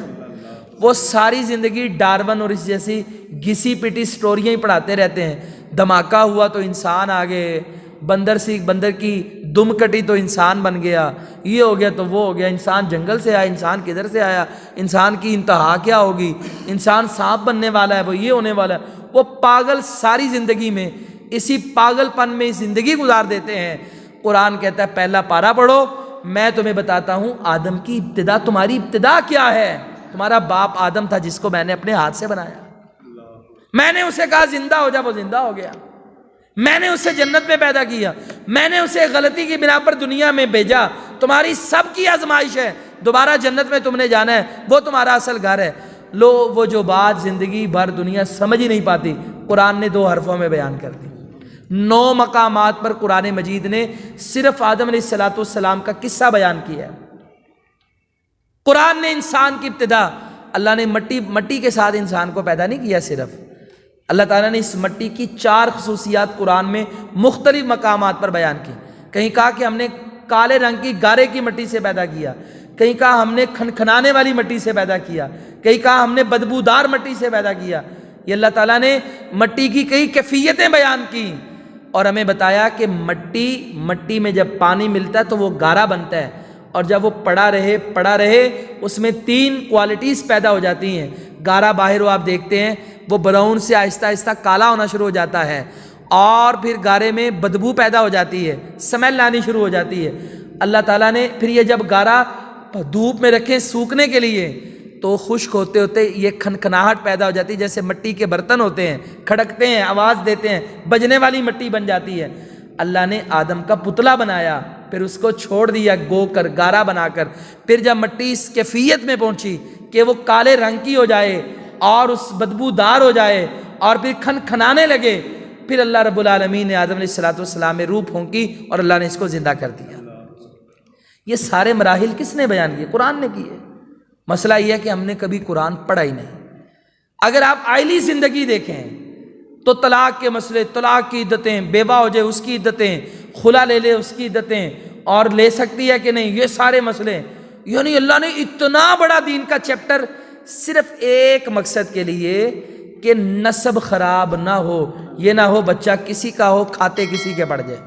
A: وہ ساری زندگی ڈارون اور اس جیسی گھسی پٹی سٹوریاں ہی پڑھاتے رہتے ہیں۔ دھماکہ ہوا تو انسان آ گئے، بندر کی دم کٹی تو انسان بن گیا، یہ ہو گیا تو وہ ہو گیا، انسان جنگل سے آیا، انسان کدھر سے آیا، انسان کی انتہا کیا ہوگی، انسان سانپ بننے والا ہے، وہ یہ ہونے والا ہے۔ وہ پاگل ساری زندگی میں اسی پاگل پن میں زندگی گزار دیتے ہیں۔ قرآن کہتا ہے پہلا پارہ پڑھو، میں تمہیں بتاتا ہوں آدم کی ابتدا، تمہاری ابتدا کیا ہے۔ تمہارا باپ آدم تھا جس کو میں نے اپنے ہاتھ سے بنایا، میں نے اسے کہا زندہ ہو جا، وہ زندہ ہو گیا، میں نے اسے جنت میں پیدا کیا، میں نے اسے غلطی کی بنا پر دنیا میں بھیجا، تمہاری سب کی آزمائش ہے، دوبارہ جنت میں تم نے جانا ہے، وہ تمہارا اصل گھر ہے۔ لو وہ جو بات زندگی بھر دنیا سمجھ ہی نہیں پاتی، قرآن نے 2 حرفوں میں بیان کر دی۔ 9 مقامات پر قرآن مجید نے صرف آدم علیہ السلام کا قصہ بیان کیا ہے۔ قرآن نے انسان کی ابتدا اللہ نے مٹی کے ساتھ انسان کو پیدا نہیں کیا صرف، اللہ تعالیٰ نے اس مٹی کی 4 خصوصیات قرآن میں مختلف مقامات پر بیان کی۔ کہیں کہا کہ ہم نے کالے رنگ کی گارے کی مٹی سے پیدا کیا، کہیں کہا ہم نے کھنکھنانے والی مٹی سے پیدا کیا، کہیں کہا ہم نے بدبودار مٹی سے پیدا کیا۔ یہ اللہ تعالیٰ نے مٹی کی کئی کیفیتیں بیان کی اور ہمیں بتایا کہ مٹی میں جب پانی ملتا ہے تو وہ گارا بنتا ہے، اور جب وہ پڑا رہے اس میں 3 کوالٹیز پیدا ہو جاتی ہیں۔ گارا باہر وہ آپ دیکھتے ہیں وہ براؤن سے آہستہ آہستہ کالا ہونا شروع ہو جاتا ہے، اور پھر گارے میں بدبو پیدا ہو جاتی ہے، سمیل آنی شروع ہو جاتی ہے۔ اللہ تعالیٰ نے پھر یہ جب گارا دھوپ میں رکھیں سوکھنے کے لیے تو خشک ہوتے ہوتے یہ کھنکھناہٹ پیدا ہو جاتی ہے، جیسے مٹی کے برتن ہوتے ہیں، کھڑکتے ہیں، آواز دیتے ہیں، بجنے والی مٹی بن جاتی ہے۔ اللہ نے آدم کا پتلا بنایا، پھر اس کو چھوڑ دیا گو کر، گارا بنا کر۔ پھر جب مٹی اس کیفیت میں پہنچی کہ وہ کالے رنگ کی ہو جائے اور اس بدبودار ہو جائے اور پھر کھنکھنانے لگے، پھر اللہ رب العالمین نے آدم علیہ السلام میں روح پھونکی اور اللہ نے اس کو زندہ کر دیا۔ یہ سارے مراحل کس نے بیان کیے؟ قرآن نے کیے۔ مسئلہ یہ ہے کہ ہم نے کبھی قرآن پڑھا ہی نہیں۔ اگر آپ آئلی زندگی دیکھیں تو طلاق کے مسئلے، طلاق کی عدتیں، بیوہ ہو جائے اس کی عدتیں، خلا لے لے اس کی عدتیں، اور لے سکتی ہے کہ نہیں، یہ سارے مسئلے، یعنی اللہ نے اتنا بڑا دین کا چیپٹر صرف ایک مقصد کے لیے کہ نسب خراب نہ ہو، یہ نہ ہو بچہ کسی کا ہو کھاتے کسی کے پڑ جائے،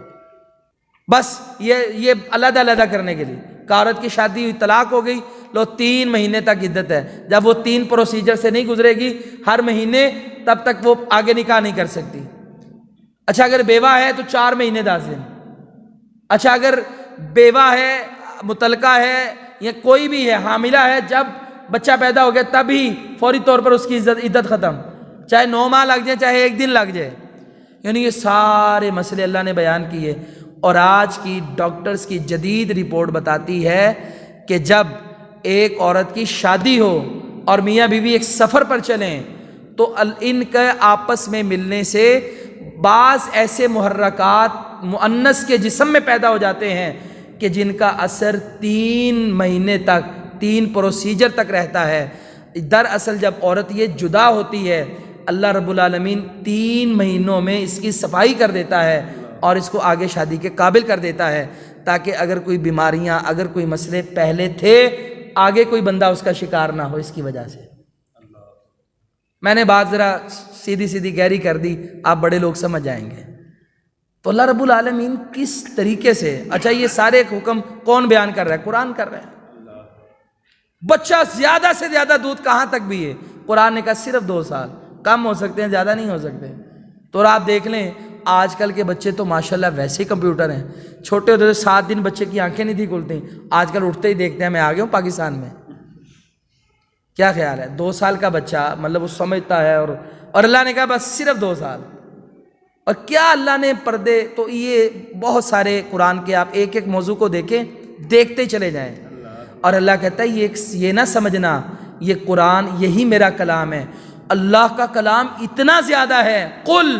A: بس یہ علیحدہ علیحدہ کرنے کے لیے۔ کہ عورت کی شادی ہوئی، طلاق ہو گئی، لو 3 مہینے تک عدت ہے، جب وہ 3 پروسیجر سے نہیں گزرے گی ہر مہینے، تب تک وہ آگے نکاح نہیں کر سکتی۔ اچھا اگر بیوہ ہے تو 4 مہینے 10 دن۔ اچھا اگر بیوہ ہے، مطلقہ ہے، یا کوئی بھی ہے، حاملہ ہے، جب بچہ پیدا ہو گیا تبھی فوری طور پر اس کی عدت ختم، چاہے 9 ماہ لگ جائے چاہے 1 دن لگ جائے۔ یعنی یہ سارے مسئلے اللہ نے بیان کیے۔ اور آج کی ڈاکٹرز کی جدید رپورٹ بتاتی ہے کہ جب ایک عورت کی شادی ہو اور میاں بیوی ایک سفر پر چلیں تو ان کے آپس میں ملنے سے بعض ایسے محرکات مؤنث کے جسم میں پیدا ہو جاتے ہیں کہ جن کا اثر 3 مہینے تک، 3 پروسیجر تک رہتا ہے۔ دراصل جب عورت یہ جدا ہوتی ہے، اللہ رب العالمین 3 مہینوں میں اس کی صفائی کر دیتا ہے اور اس کو آگے شادی کے قابل کر دیتا ہے، تاکہ اگر کوئی بیماریاں، اگر کوئی مسئلے پہلے تھے، آگے کوئی بندہ اس کا شکار نہ ہو اس کی وجہ سے۔ میں نے بات ذرا سیدھی گہری کر دی، آپ بڑے لوگ سمجھ جائیں گے۔ تو اللہ رب العالمین کس طریقے سے، اچھا یہ سارے حکم کون بیان کر رہا ہے؟ قرآن کر رہا ہے۔ بچہ زیادہ سے زیادہ دودھ کہاں تک بھی ہے؟ قرآن نے کہا صرف 2 سال، کم ہو سکتے ہیں، زیادہ نہیں ہو سکتے۔ تو آپ دیکھ لیں آج کل کے بچے تو ماشاءاللہ ویسے ہی کمپیوٹر ہیں، چھوٹے ہوتے 7 دن بچے کی آنکھیں نہیں تھی کھلتی، آج کل اٹھتے ہی دیکھتے ہیں میں آ گیا ہوں پاکستان میں۔ کیا خیال ہے؟ 2 سال کا بچہ مطلب وہ سمجھتا ہے، اور اللہ نے کہا بس صرف 2 سال۔ اور کیا اللہ نے پردے، تو یہ بہت سارے قرآن کے آپ ایک موضوع کو دیکھیں، دیکھتے چلے جائیں، اور اللہ کہتا ہے یہ نہ سمجھنا یہ قرآن یہی میرا کلام ہے، اللہ کا کلام اتنا زیادہ ہے۔ قل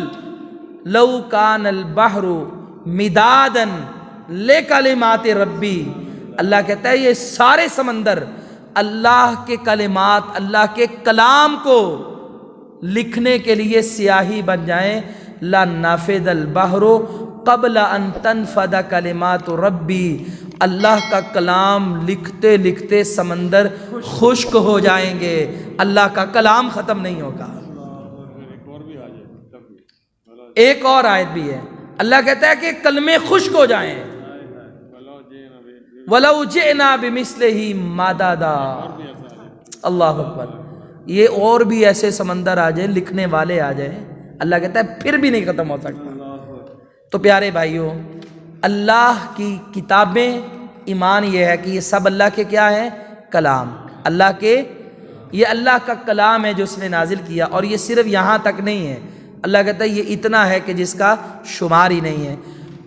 A: لو کان البحر مدادا لکلمات ربی، اللہ کہتا ہے یہ سارے سمندر اللہ کے کلمات، اللہ کے کلام کو لکھنے کے لیے سیاہی بن جائیں، لنفد البحر قبل ان تنفد کلمات ربی، اللہ کا کلام لکھتے لکھتے سمندر خشک ہو جائیں گے، اللہ کا کلام ختم نہیں ہوگا۔ ایک اور آیت بھی ہے، اللہ کہتا ہے کہ کلمے خشک ہو جائیں، وَلَوْ جِئْنَا بِمِثْلِهِ مَدَدًا، اللہ اکبر، یہ اور بھی ایسے سمندر آ جائیں، لکھنے والے آ جائیں، اللہ کہتا ہے پھر بھی نہیں ختم ہو سکتا۔ تو پیارے بھائیوں، اللہ کی کتابیں، ایمان یہ ہے کہ یہ سب اللہ کے کیا ہے؟ کلام، اللہ کے، یہ اللہ کا کلام ہے جو اس نے نازل کیا، اور یہ صرف یہاں تک نہیں ہے، اللہ کہتا ہے یہ اتنا ہے کہ جس کا شمار ہی نہیں ہے۔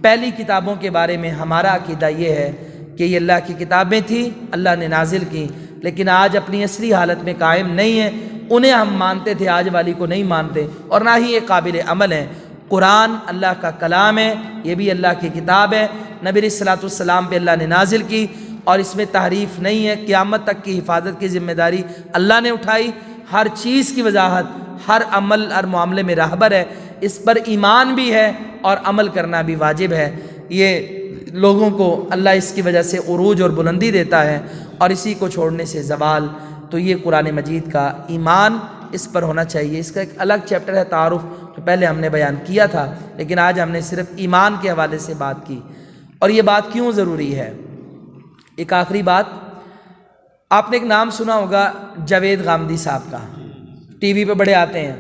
A: پہلی کتابوں کے بارے میں ہمارا عقیدہ یہ ہے کہ یہ اللہ کی کتابیں تھیں، اللہ نے نازل کی، لیکن آج اپنی اصلی حالت میں قائم نہیں ہیں، انہیں ہم مانتے تھے، آج والی کو نہیں مانتے، اور نہ ہی یہ قابل عمل ہے۔ قرآن اللہ کا کلام ہے، یہ بھی اللہ کی کتاب ہے، نبی صلی اللہ علیہ وسلم پہ اللہ نے نازل کی، اور اس میں تحریف نہیں ہے۔ قیامت تک کی حفاظت کی ذمہ داری اللہ نے اٹھائی، ہر چیز کی وضاحت ہر عمل ہر معاملے میں راہبر ہے، اس پر ایمان بھی ہے اور عمل کرنا بھی واجب ہے۔ یہ لوگوں کو اللہ اس کی وجہ سے عروج اور بلندی دیتا ہے، اور اسی کو چھوڑنے سے زوال۔ تو یہ قرآن مجید کا ایمان اس پر ہونا چاہیے۔ اس کا ایک الگ چیپٹر ہے تعارف، جو پہلے ہم نے بیان کیا تھا، لیکن آج ہم نے صرف ایمان کے حوالے سے بات کی۔ اور یہ بات کیوں ضروری ہے؟ ایک آخری بات، آپ نے ایک نام سنا ہوگا جاوید غامدی صاحب کا، ٹی وی پہ بڑے آتے ہیں۔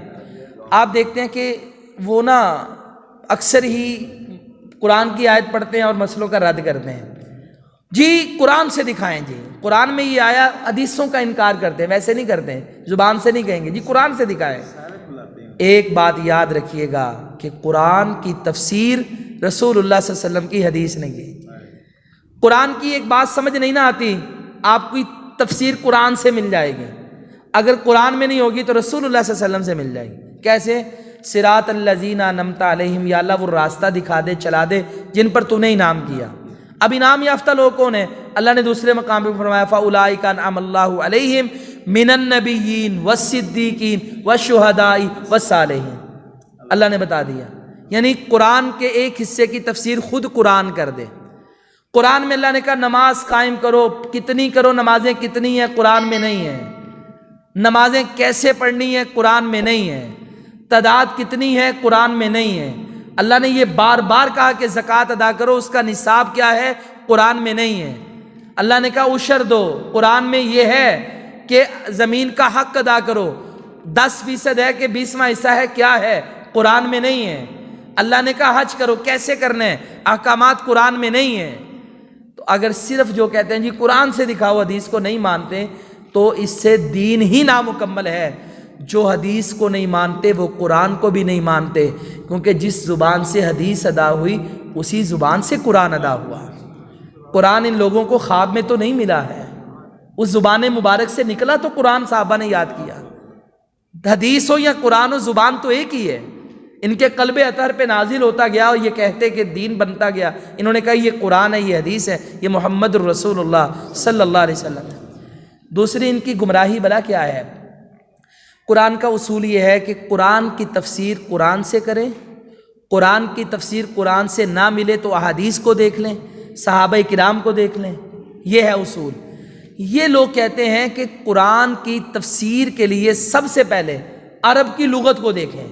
A: آپ دیکھتے ہیں کہ وہ اکثر ہی قرآن کی آیت پڑھتے ہیں اور مسئلوں کا رد کرتے ہیں۔ جی قرآن سے دکھائیں، جی قرآن میں یہ آیا، حدیثوں کا انکار کرتے ہیں، ویسے نہیں کرتے ہیں، زبان سے نہیں کہیں گے، جی قرآن سے دکھائیں۔ ایک بات یاد رکھیے گا کہ قرآن کی تفسیر رسول اللہ صلی اللہ علیہ وسلم کی حدیث نہیں ہے۔ قرآن کی ایک بات سمجھ نہیں نہ آتی، آپ کی تفسیر قرآن سے مل جائے گی، اگر قرآن میں نہیں ہوگی تو رسول اللہ صلی اللہ علیہ وسلم سے مل جائے گی۔ کیسے؟ صراط الذین انعمت علیہم، یا اللہ وہ راستہ دکھا دے، چلا دے جن پر تو نے انعام کیا۔ اب انعام یافتہ لوگ کون ہیں؟ اللہ نے دوسرے مقام پہ فرمایا فَأُولَٰئِکَ أَنْعَمَ اللَّهُ عَلَيْهِمْ مِنَ النَّبِيِّينَ وَالصِّدِّيقِينَ وَالشُّهَدَاءِ وَالصَّالِحِينَ۔ اللہ نے بتا دیا، یعنی قرآن کے ایک حصے کی تفسیر خود قرآن کر دے۔ قرآن میں اللہ نے کہا نماز قائم کرو، کتنی کرو، نمازیں کتنی ہیں قرآن میں نہیں ہیں، نمازیں کیسے پڑھنی ہیں قرآن میں نہیں ہیں، تعداد کتنی ہے قرآن میں نہیں ہے۔ اللہ نے یہ بار بار کہا کہ زکوٰۃ ادا کرو، اس کا نصاب کیا ہے قرآن میں نہیں ہے۔ اللہ نے کہا عشر دو، قرآن میں یہ ہے کہ زمین کا حق ادا کرو، 10% ہے کہ 20واں حصہ ہے، کیا ہے قرآن میں نہیں ہے۔ اللہ نے کہا حج کرو، کیسے کرنا ہے، احکامات قرآن میں نہیں ہیں۔ تو اگر صرف جو کہتے ہیں جی قرآن سے دکھاؤ، حدیث کو نہیں مانتے، تو اس سے دین ہی نامکمل ہے۔ جو حدیث کو نہیں مانتے وہ قرآن کو بھی نہیں مانتے، کیونکہ جس زبان سے حدیث ادا ہوئی اسی زبان سے قرآن ادا ہوا۔ قرآن ان لوگوں کو خواب میں تو نہیں ملا ہے، اس زبان مبارک سے نکلا تو قرآن صحابہ نے یاد کیا۔ حدیث ہو یا قرآن ہو، زبان تو ایک ہی ہے۔ ان کے قلب اطہر پہ نازل ہوتا گیا اور یہ کہتے کہ دین بنتا گیا۔ انہوں نے کہا یہ قرآن ہے، یہ حدیث ہے، یہ محمد الرسول اللہ صلی اللہ علیہ وسلم ہے۔ دوسری ان کی گمراہی بلا کیا ہے؟ قرآن کا اصول یہ ہے کہ قرآن کی تفسیر قرآن سے کریں، قرآن کی تفسیر قرآن سے نہ ملے تو احادیث کو دیکھ لیں، صحابہ کرام کو دیکھ لیں، یہ ہے اصول۔ یہ لوگ کہتے ہیں کہ قرآن کی تفسیر کے لیے سب سے پہلے عرب کی لغت کو دیکھیں،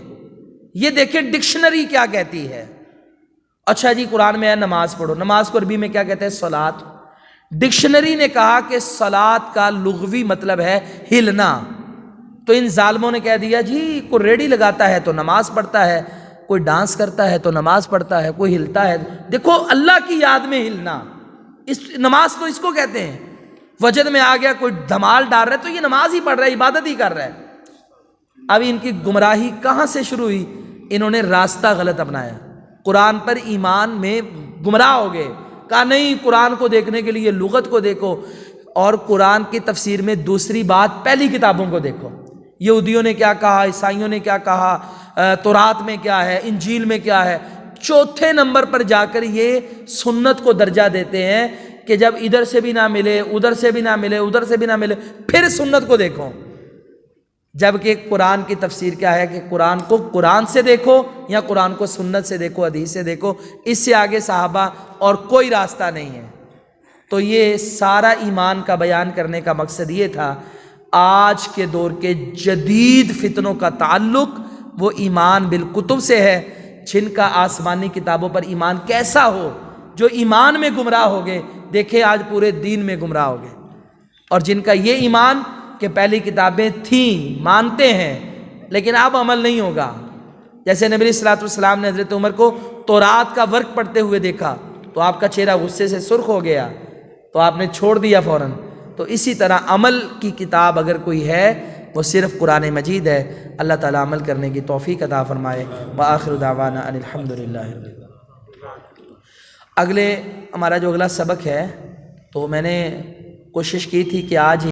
A: یہ دیکھیں ڈکشنری کیا کہتی ہے۔ اچھا جی قرآن میں ہے نماز پڑھو، نماز کو عربی میں کیا کہتے ہیں؟ صلاۃ۔ ڈکشنری نے کہا کہ صلاۃ کا لغوی مطلب ہے ہلنا، تو ان ظالموں نے کہہ دیا جی کوئی ریڑھی لگاتا ہے تو نماز پڑھتا ہے، کوئی ڈانس کرتا ہے تو نماز پڑھتا ہے، کوئی ہلتا ہے، دیکھو اللہ کی یاد میں ہلنا، اس نماز تو اس کو کہتے ہیں۔ وجد میں آ گیا کوئی دھمال ڈال رہا ہے تو یہ نماز ہی پڑھ رہا ہے، عبادت ہی کر رہا ہے۔ اب ان کی گمراہی کہاں سے شروع ہوئی؟ انہوں نے راستہ غلط اپنایا، قرآن پر ایمان میں گمراہ ہو گئے، کہا نہیں قرآن کو دیکھنے کے لیے لغت کو دیکھو، اور قرآن کی تفسیر میں دوسری بات پہلی کتابوں کو دیکھو، یہودیوں نے کیا کہا، عیسائیوں نے کیا کہا، تورات میں کیا ہے، انجیل میں کیا ہے۔ چوتھے نمبر پر جا کر یہ سنت کو درجہ دیتے ہیں کہ جب ادھر سے بھی نہ ملے، ادھر سے بھی نہ ملے، ادھر سے بھی نہ ملے، پھر سنت کو دیکھو۔ جبکہ قرآن کی تفسیر کیا ہے کہ قرآن کو قرآن سے دیکھو یا قرآن کو سنت سے دیکھو، حدیث سے دیکھو، اس سے آگے صحابہ اور کوئی راستہ نہیں ہے۔ تو یہ سارا ایمان کا بیان کرنے کا مقصد یہ تھا۔ آج کے دور کے جدید فتنوں کا تعلق وہ ایمان بالکتب سے ہے، جن کا آسمانی کتابوں پر ایمان کیسا ہو، جو ایمان میں گمراہ ہو گئے، دیکھیں آج پورے دین میں گمراہ ہو گئے، اور جن کا یہ ایمان کہ پہلی کتابیں تھیں مانتے ہیں لیکن اب عمل نہیں ہوگا۔ جیسے نبی صلی اللہ علیہ وسلم نے حضرت عمر کو تورات کا ورق پڑھتے ہوئے دیکھا تو آپ کا چہرہ غصے سے سرخ ہو گیا، تو آپ نے چھوڑ دیا فوراً۔ تو اسی طرح عمل کی کتاب اگر کوئی ہے وہ صرف قرآن مجید ہے۔ اللہ تعالیٰ عمل کرنے کی توفیق عطا فرمائے۔ وآخر دعوانا ان الحمدللہ۔ اگلے ہمارا جو اگلا سبق ہے تو میں نے کوشش کی تھی کہ آج